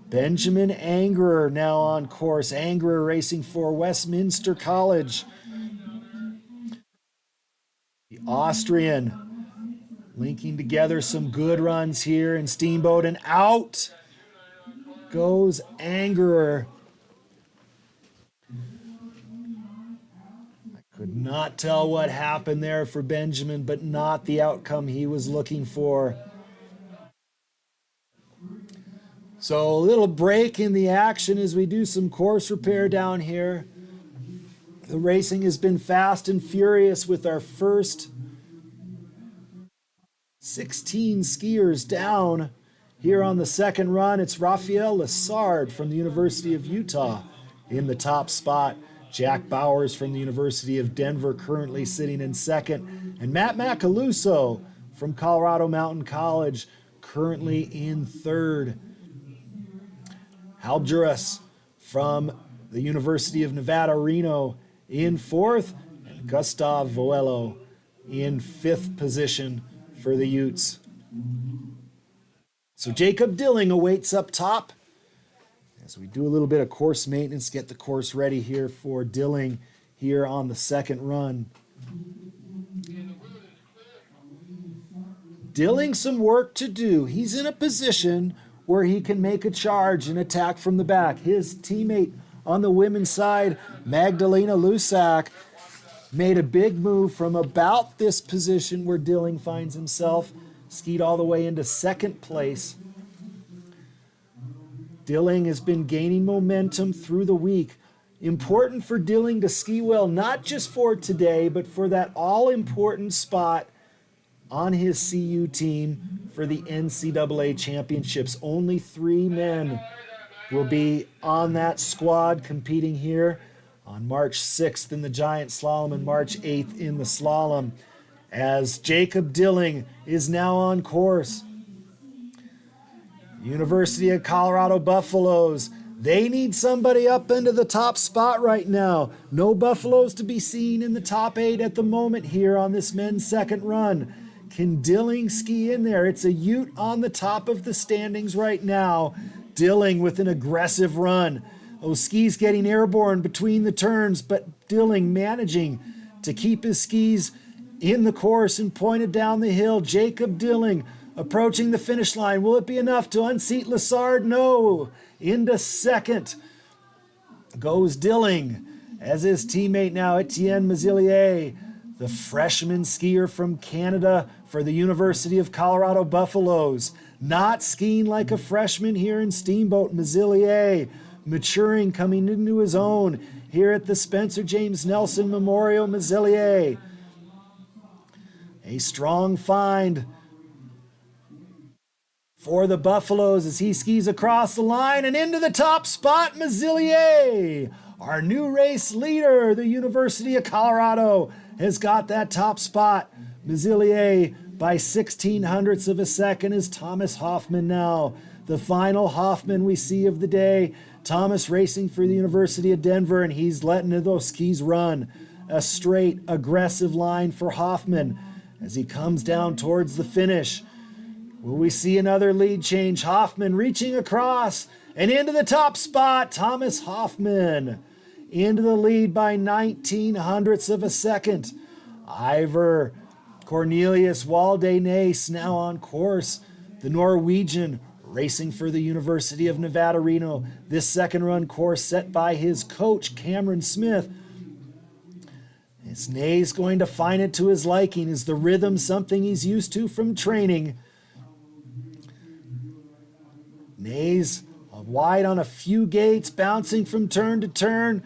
Benjamin Angerer now on course. Angerer racing for Westminster College. The Austrian linking together some good runs here in Steamboat, and out goes Angerer. I could not tell what happened there for Benjamin, but not the outcome he was looking for. So a little break in the action as we do some course repair down here. The racing has been fast and furious with our first 16 skiers down. Here on the second run, it's Rafael Lessard from the University of Utah in the top spot. Jack Bowers from the University of Denver currently sitting in 2nd. And Matt Macaluso from Colorado Mountain College currently in 3rd. Aljuras from the University of Nevada, Reno in 4th. And Gustav Voello in 5th position for the Utes. So Jacob Dilling awaits up top as we do a little bit of course maintenance, get the course ready here for Dilling here on the second run. Dilling some work to do. He's in a position where he can make a charge and attack from the back. His teammate on the women's side, Magdalena Lusak, made a big move from about this position where Dilling finds himself, skied all the way into 2nd place. Dilling has been gaining momentum through the week. Important for Dilling to ski well, not just for today, but for that all-important spot on his CU team for the NCAA championships. Only 3 men will be on that squad competing here on March 6th in the giant slalom and March 8th in the slalom, as Jacob Dilling is now on course. University of Colorado Buffaloes, they need somebody up into the top spot right now. No Buffaloes to be seen in the top 8 at the moment here on this men's second run. Can Dilling ski in there? It's a Ute on the top of the standings right now. Dilling with an aggressive run. Those skis getting airborne between the turns, but Dilling managing to keep his skis in the course and pointed down the hill. Jacob Dilling approaching the finish line. Will it be enough to unseat Lassard? No. Into second goes Dilling, as his teammate now, Etienne Mazilier, the freshman skier from Canada for the University of Colorado Buffaloes. Not skiing like a freshman here in Steamboat. Mazilier maturing, coming into his own here at the Spencer James Nelson Memorial. Mazilier, a strong find for the Buffaloes as he skis across the line and into the top spot. Mazilier, our new race leader, the University of Colorado, has got that top spot. Mazilier by 1600ths of a second is Thomas Hoffman now. The final Hoffman we see of the day. Thomas racing for the University of Denver, and he's letting those skis run. A straight, aggressive line for Hoffman as he comes down towards the finish. Will we see another lead change? Hoffman reaching across and into the top spot. Thomas Hoffman into the lead by 1900ths of a second. Ivar Cornelius Walde-Nace now on course. The Norwegian racing for the University of Nevada, Reno. This second run course set by his coach, Cameron Smith. Is Nace going to find it to his liking? Is the rhythm something he's used to from training? Nace wide on a few gates, bouncing from turn to turn,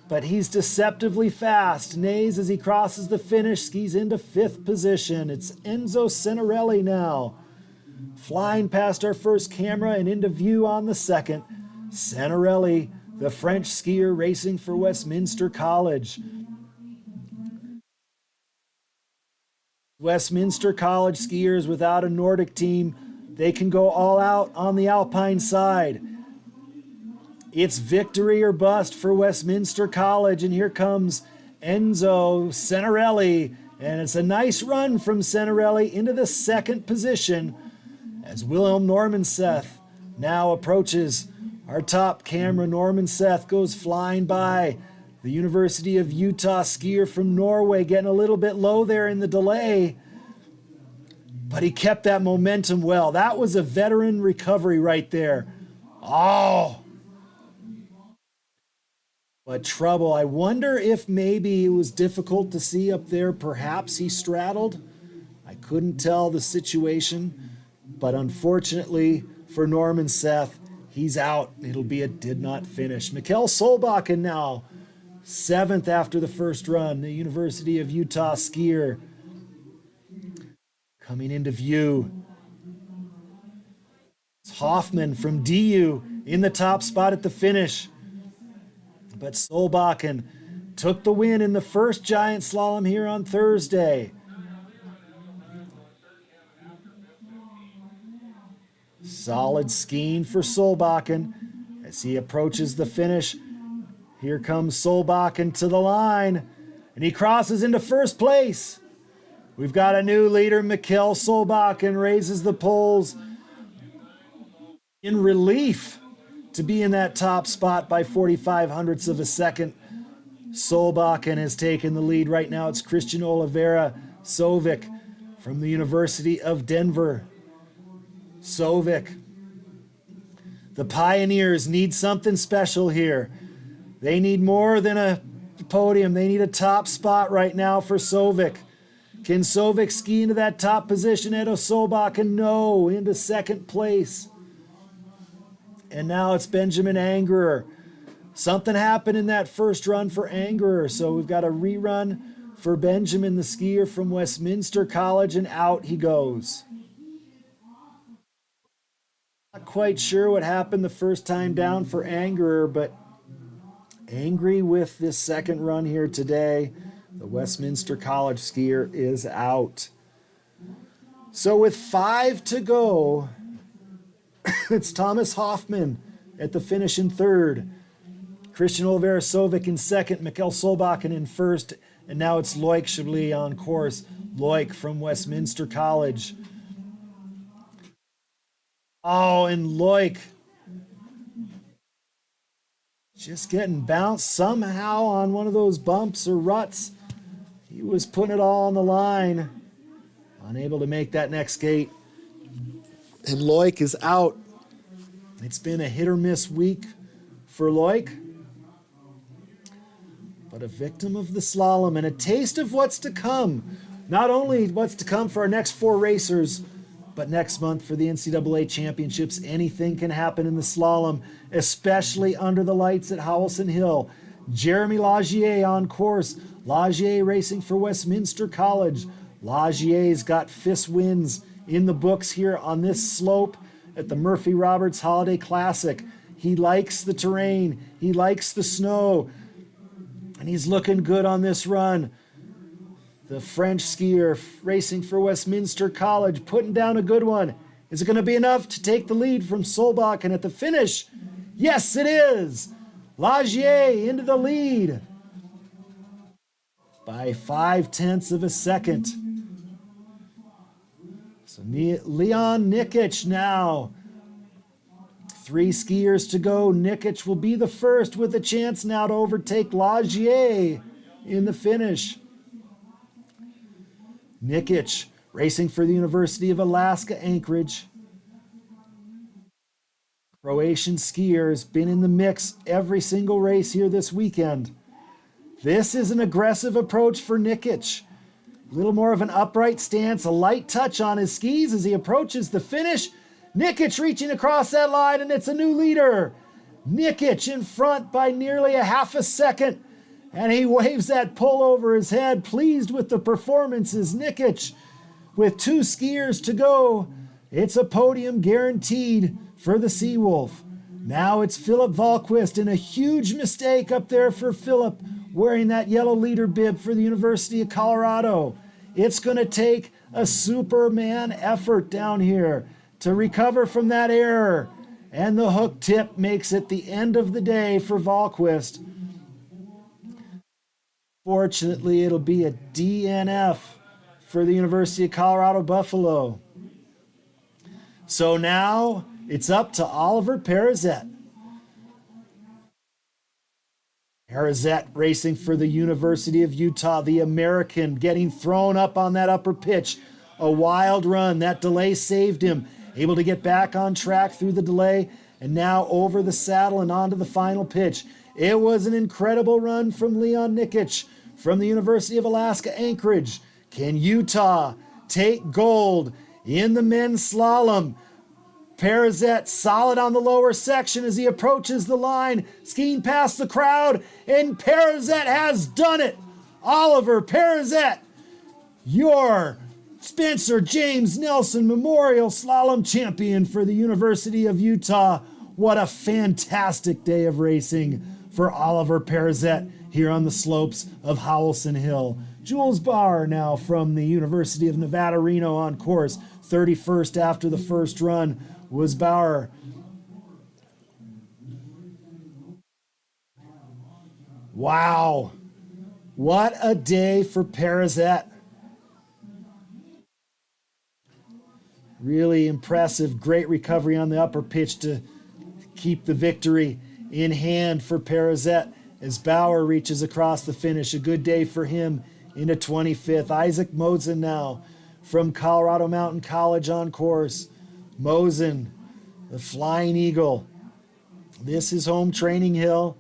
but he's deceptively fast. Nace, as he crosses the finish, skis into 5th position. It's Enzo Senerelli now, flying past our first camera and into view on the second. Senerelli, the French skier racing for Westminster College. Westminster College skiers without a Nordic team, they can go all out on the alpine side. It's victory or bust for Westminster College, and here comes Enzo Senerelli, and it's a nice run from Senerelli into the 2nd position as Wilhelm Normenseth now approaches our top camera. Normenseth goes flying by. The University of Utah skier from Norway getting a little bit low there in the delay, but he kept that momentum well. That was a veteran recovery right there. Oh, but trouble. I wonder if maybe it was difficult to see up there. Perhaps he straddled. I couldn't tell the situation, but unfortunately for Normenseth, he's out. It'll be a did not finish. Mikkel Solbakken now, 7th after the first run. The University of Utah skier coming into view. It's Hoffman from DU in the top spot at the finish. But Solbakken took the win in the first giant slalom here on Thursday. Solid skiing for Solbakken as he approaches the finish. Here comes Solbakken to the line, and he crosses into first place. We've got a new leader. Mikkel Solbakken raises the poles in relief to be in that top spot by 4500ths of a second. Solbakken has taken the lead. Right now it's Christian Oliveira Sovic from the University of Denver. Sovic. The Pioneers need something special here. They need more than a podium. They need a top spot right now for Sovic. Can Sovic ski into that top position? Edo Solbakken, no, into 2nd place. And now it's Benjamin Angerer. Something happened in that first run for Angerer, so we've got a rerun for Benjamin, the skier from Westminster College, and out he goes. Not quite sure what happened the first time down for Angerer, but angry with this second run here today. The Westminster College skier is out. So with 5 to go, it's Thomas Hoffman at the finish in third. Christian Olivera-Sovic in second, Mikkel Solbakken in first, and now it's Loic Chablis on course. Loic from Westminster College. Oh, and Loic just getting bounced somehow on one of those bumps or ruts. He was putting it all on the line. Unable to make that next gate. And Loic is out. It's been a hit or miss week for Loic, but a victim of the slalom and a taste of what's to come. Not only what's to come for our next 4 racers, but next month for the NCAA championships. Anything can happen in the slalom, especially under the lights at Howelsen Hill. Jeremy Lagier on course. Lagier racing for Westminster College. Lagier's got FIS wins in the books here on this slope at the Murphy Roberts Holiday Classic. He likes the terrain. He likes the snow. And he's looking good on this run. The French skier racing for Westminster College, putting down a good one. Is it going to be enough to take the lead from Solbakken at the finish? Yes, it is. Lagier into the lead by 0.5 of a second. So Leon Nikic now. 3 skiers to go. Nikic will be the first with a chance now to overtake Lagier in the finish. Nikic racing for the University of Alaska Anchorage. Croatian skier has been in the mix every single race here this weekend. This is an aggressive approach for Nikic. A little more of an upright stance, a light touch on his skis as he approaches the finish. Nikic reaching across that line, and it's a new leader. Nikic in front by nearly a half a second, and he waves that pull over his head, pleased with the performances. Nikic with 2 skiers to go. It's a podium guaranteed for the Seawolf. Now it's Philip Wahlquist, and a huge mistake up there for Philip, wearing that yellow leader bib for the University of Colorado. It's going to take a Superman effort down here to recover from that error. And the hook tip makes it the end of the day for Wahlquist. Fortunately, it'll be a DNF for the University of Colorado Buffalo. So now it's up to Oliver Perizet. Perizet racing for the University of Utah, the American, getting thrown up on that upper pitch. A wild run. That delay saved him. Able to get back on track through the delay, and now over the saddle and onto the final pitch. It was an incredible run from Leon Nikic from the University of Alaska Anchorage. Can Utah take gold in the men's slalom? Perizet solid on the lower section as he approaches the line, skiing past the crowd, and Perizet has done it. Oliver Perizet, your Spencer James Nelson Memorial Slalom Champion for the University of Utah. What a fantastic day of racing for Oliver Perizet here on the slopes of Howelsen Hill. Jules Bauer now from the University of Nevada, Reno on course. 31st after the first run was Bauer. Wow. What a day for Perizet. Really impressive. Great recovery on the upper pitch to keep the victory in hand for Perizet as Bauer reaches across the finish. A good day for him into 25th. Isaac Mosen now from Colorado Mountain College on course. Mosen, the Flying Eagle. This is home training hill.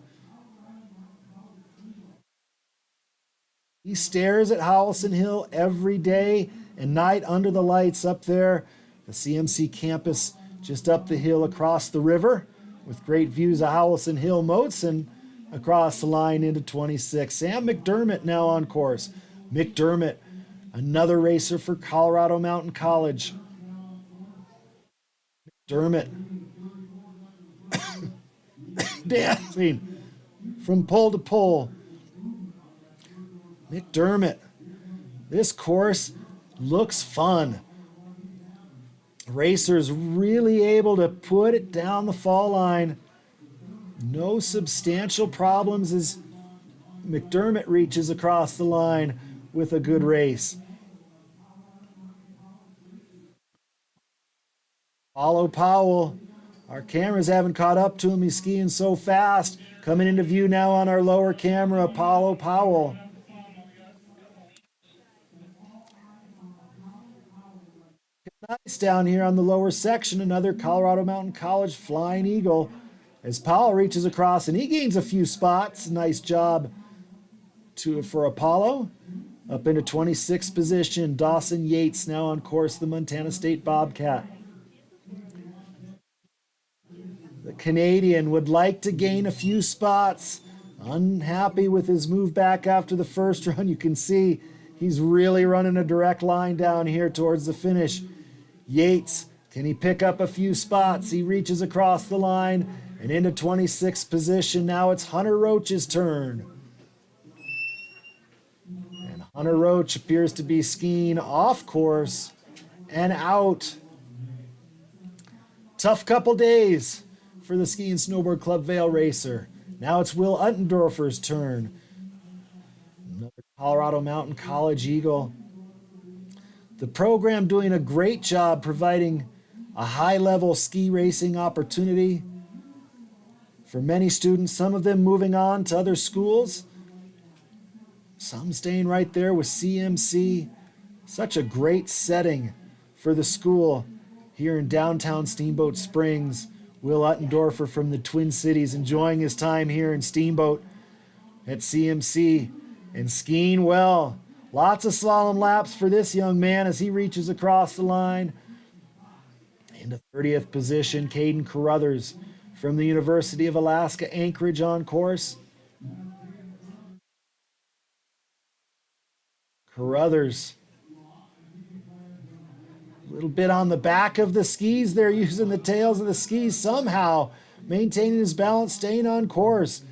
He stares at Howelsen Hill every day and night under the lights up there. The CMC campus just up the hill across the river with great views of Howelsen Hill. Mosen across the line into 26. Sam McDermott now on course. McDermott, another racer for Colorado Mountain College. McDermott dancing from pole to pole. McDermott. This course looks fun. Racers really able to put it down the fall line. No substantial problems as McDermott reaches across the line with a good race. Apollo Powell. Our cameras haven't caught up to him. He's skiing so fast. Coming into view now on our lower camera, Apollo Powell. Nice down here on the lower section, another Colorado Mountain College Flying Eagle as Powell reaches across and he gains a few spots. Nice job for Apollo. Up into 26th position, Dawson Yates now on course, the Montana State Bobcat. The Canadian would like to gain a few spots. Unhappy with his move back after the first run. You can see he's really running a direct line down here towards the finish. Yates, can he pick up a few spots? He reaches across the line and into 26th position. Now it's Hunter Roach's turn. And Hunter Roach appears to be skiing off course and out. Tough couple days for the Ski and Snowboard Club Vail racer. Now it's Will Uttendorfer's turn. Another Colorado Mountain College Eagle. The program doing a great job providing a high-level ski racing opportunity for many students, some of them moving on to other schools, some staying right there with CMC. Such a great setting for the school here in downtown Steamboat Springs. Will Uttendorfer from the Twin Cities enjoying his time here in Steamboat at CMC and skiing well. Lots of slalom laps for this young man as he reaches across the line. Into 30th position, Caden Carruthers from the University of Alaska Anchorage on course. Carruthers. A little bit on the back of the skis there, using the tails of the skis somehow, maintaining his balance, staying on course.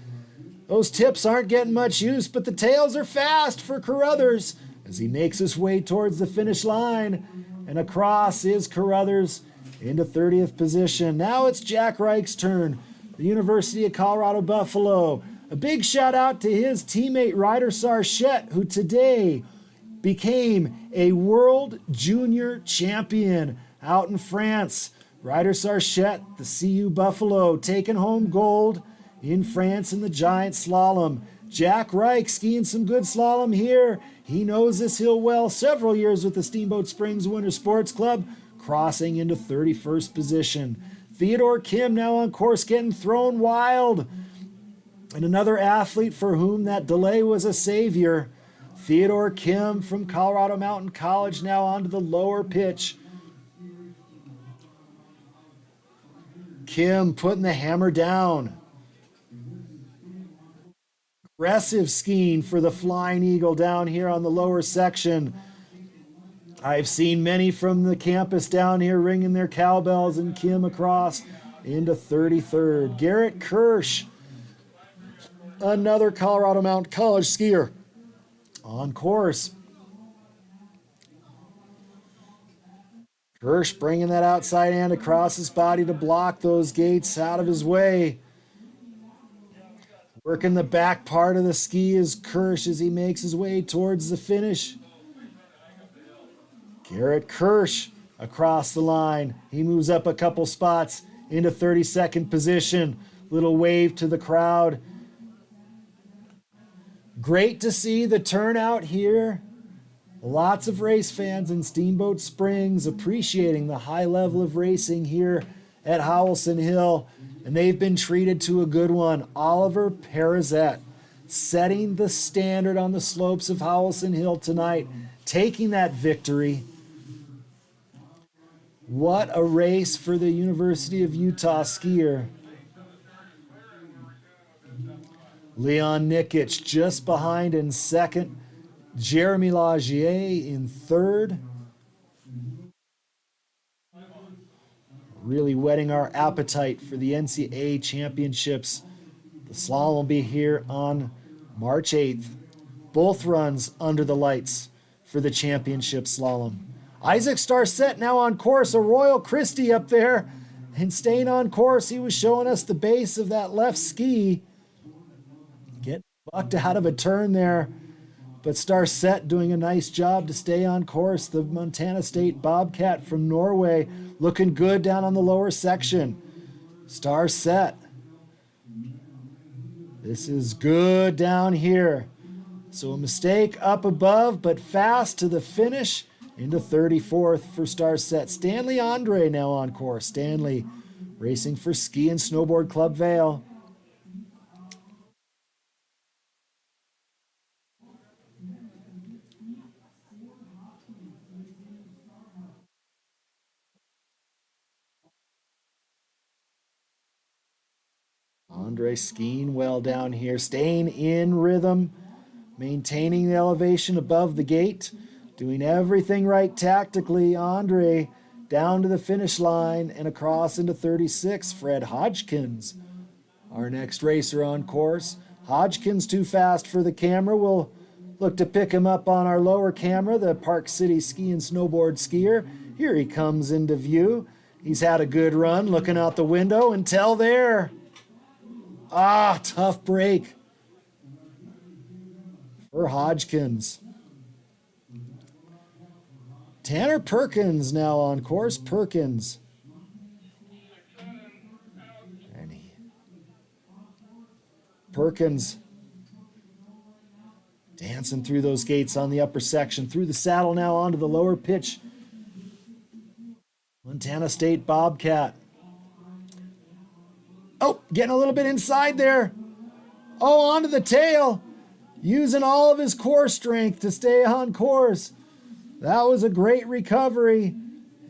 Those tips aren't getting much use, but the tails are fast for Carruthers as he makes his way towards the finish line. And across is Carruthers into 30th position. Now it's Jack Reich's turn, the University of Colorado Buffalo. A big shout out to his teammate Ryder Sarchette, who today became a world junior champion out in France. Ryder Sarchette, the CU Buffalo, taking home gold in France in the giant slalom. Jack Reich skiing some good slalom here. He knows this hill well, several years with the Steamboat Springs Winter Sports Club, crossing into 31st position. Theodore Kim now on course, getting thrown wild. And another athlete for whom that delay was a savior. Theodore Kim from Colorado Mountain College now onto the lower pitch. Kim putting the hammer down. Aggressive skiing for the Flying Eagle down here on the lower section. I've seen many from the campus down here ringing their cowbells, and Kim across into 33rd. Garrett Kirsch, another Colorado Mountain College skier on course. Kirsch bringing that outside hand across his body to block those gates out of his way. Working the back part of the ski is Kirsch as he makes his way towards the finish. Garrett Kirsch across the line. He moves up a couple spots into 32nd position. Little wave to the crowd. Great to see the turnout here. Lots of race fans in Steamboat Springs appreciating the high level of racing here at Howelsen Hill. And they've been treated to a good one. Oliver Perizet setting the standard on the slopes of Howelsen Hill tonight, taking that victory. What a race for the University of Utah skier. Leon Nikic just behind in second. Jeremy Lagier in third. Really whetting our appetite for the NCAA championships. The slalom will be here on March 8th. Both runs under the lights for the championship slalom. Isaac Starset now on course, a Royal Christie up there. And staying on course, he was showing us the base of that left ski. Getting bucked out of a turn there. But Starset doing a nice job to stay on course. The Montana State Bobcat from Norway looking good down on the lower section. Starset. This is good down here. So a mistake up above, but fast to the finish into 34th for Starset. Stanley Andre now on course. Stanley racing for Ski and Snowboard Club Vail. Andre skiing well down here, staying in rhythm, maintaining the elevation above the gate, doing everything right tactically. Andre down to the finish line and across into 36. Fred Hodgkins, our next racer on course. Hodgkins too fast for the camera. We'll look to pick him up on our lower camera, the Park City Ski and Snowboard skier. Here he comes into view. He's had a good run, looking out the window until there. Tough break for Hodgkins. Tanner Perkins now on course. Perkins. Perkins dancing through those gates on the upper section. Through the saddle now onto the lower pitch. Montana State Bobcat. Oh, getting a little bit inside there. Oh, onto the tail. Using all of his core strength to stay on course. That was a great recovery.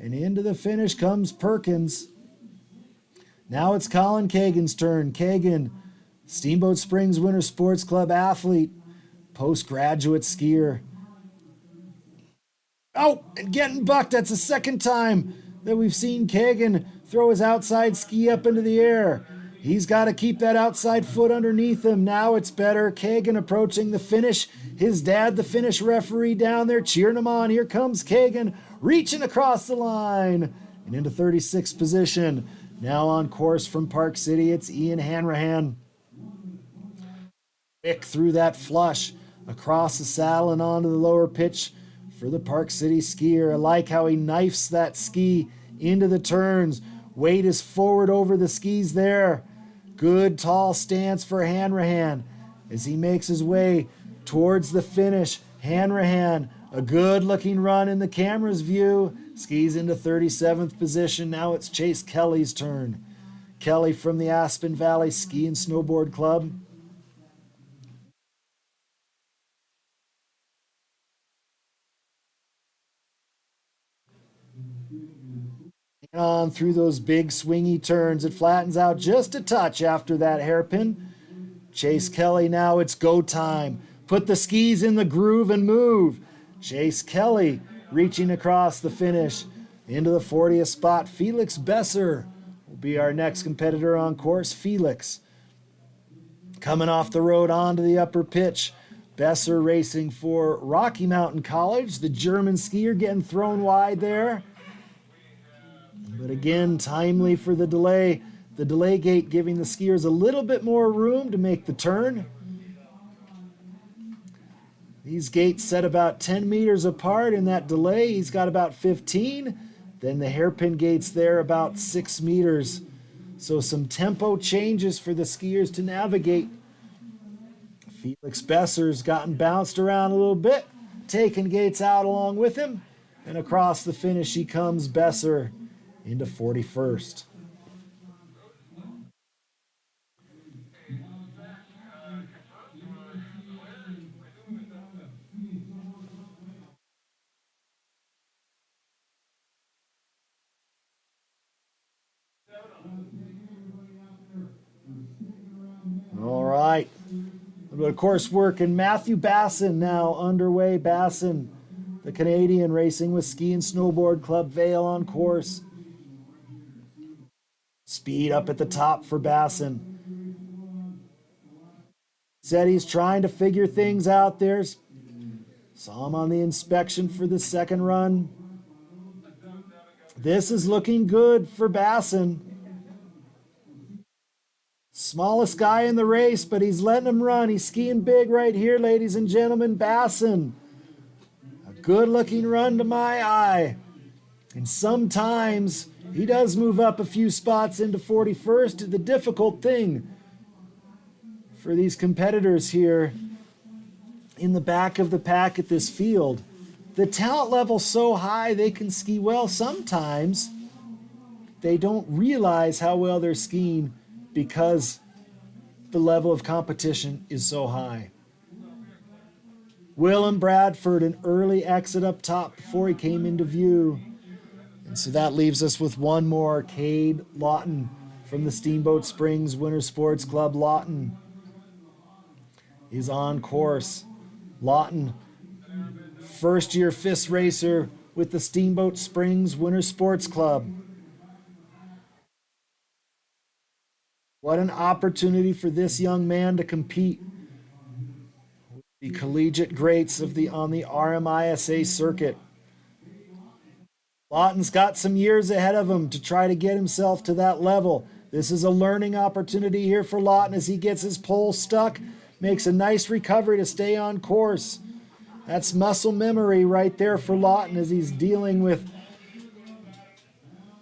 And into the finish comes Perkins. Now it's Colin Kagan's turn. Kagan, Steamboat Springs Winter Sports Club athlete, postgraduate skier. Oh, and getting bucked. That's the second time that we've seen Kagan throw his outside ski up into the air. He's got to keep that outside foot underneath him. Now it's better. Kagan approaching the finish. His dad, the finish referee down there, cheering him on. Here comes Kagan, reaching across the line and into 36th position. Now on course from Park City, it's Ian Hanrahan. Quick through that flush, across the saddle and onto the lower pitch for the Park City skier. I like how he knifes that ski into the turns. Weight is forward over the skis there. Good tall stance for Hanrahan as he makes his way towards the finish. Hanrahan, a good looking run in the camera's view. Skis into 37th position. Now it's Chase Kelly's turn. Kelly from the Aspen Valley Ski and Snowboard Club. On through those big swingy turns. It flattens out just a touch after that hairpin. Chase Kelly, now it's go time. Put the skis in the groove and move. Chase Kelly reaching across the finish. Into the 40th spot, Felix Besser will be our next competitor on course. Felix coming off the road onto the upper pitch. Besser racing for Rocky Mountain College. The German skier getting thrown wide there. But again, timely for the delay. The delay gate giving the skiers a little bit more room to make the turn. These gates set about 10 meters apart. In that delay, he's got about 15. Then the hairpin gates there about 6 meters. So some tempo changes for the skiers to navigate. Felix Besser's gotten bounced around a little bit, taking gates out along with him. And across the finish he comes, Besser into 41st. All right, a little of coursework, and Matthew Basson now underway. Basson, the Canadian, racing with Ski and Snowboard Club Vail on course. Speed up at the top for Basson. Said he's trying to figure things out there. Saw him on the inspection for the second run. This is looking good for Basson. Smallest guy in the race, but he's letting him run. He's skiing big right here, ladies and gentlemen. Basson. A good-looking run to my eye. And sometimes he does move up a few spots into 41st. The difficult thing for these competitors here in the back of the pack at this field, the talent level's so high they can ski well. Sometimes they don't realize how well they're skiing because the level of competition is so high. Willem Bradford, an early exit up top before he came into view. And so that leaves us with one more, Cade Lawton from the Steamboat Springs Winter Sports Club. Lawton is on course. Lawton, first-year FIS racer with the Steamboat Springs Winter Sports Club. What an opportunity for this young man to compete with the collegiate greats on the RMISA circuit. Lawton's got some years ahead of him to try to get himself to that level. This is a learning opportunity here for Lawton as he gets his pole stuck, makes a nice recovery to stay on course. That's muscle memory right there for Lawton as he's dealing with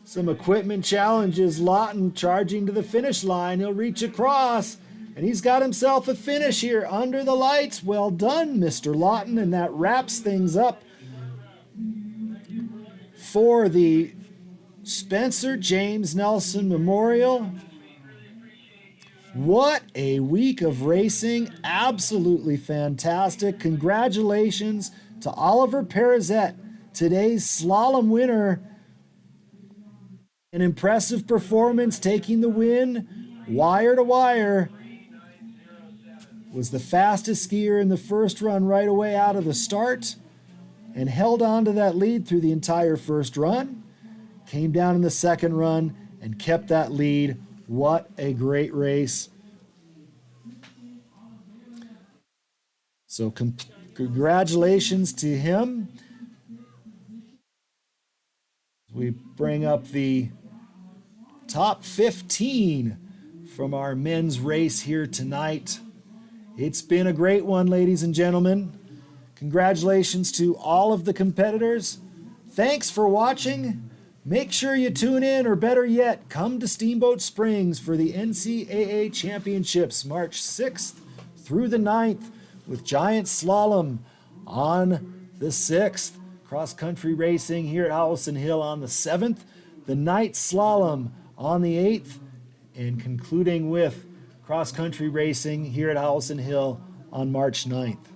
some equipment challenges. Lawton charging to the finish line. He'll reach across, and he's got himself a finish here under the lights. Well done, Mr. Lawton, and that wraps things up for the Spencer James Nelson Memorial. What a week of racing. Absolutely fantastic. Congratulations to Oliver Perizet, today's slalom winner. An impressive performance, taking the win wire to wire. Was the fastest skier in the first run right away out of the start and held on to that lead through the entire first run. Came down in the second run and kept that lead. What a great race. So congratulations to him. We bring up the top 15 from our men's race here tonight. It's been a great one, ladies and gentlemen. Congratulations to all of the competitors. Thanks for watching. Make sure you tune in, or better yet, come to Steamboat Springs for the NCAA Championships, March 6th through the 9th, with giant slalom on the 6th. Cross-country racing here at Howelsen Hill on the 7th. The night slalom on the 8th. And concluding with cross-country racing here at Howelsen Hill on March 9th.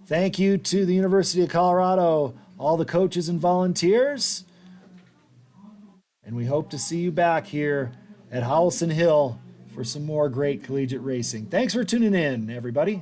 Thank you to the University of Colorado, all the coaches and volunteers. And we hope to see you back here at Howelsen Hill for some more great collegiate racing. Thanks for tuning in, everybody.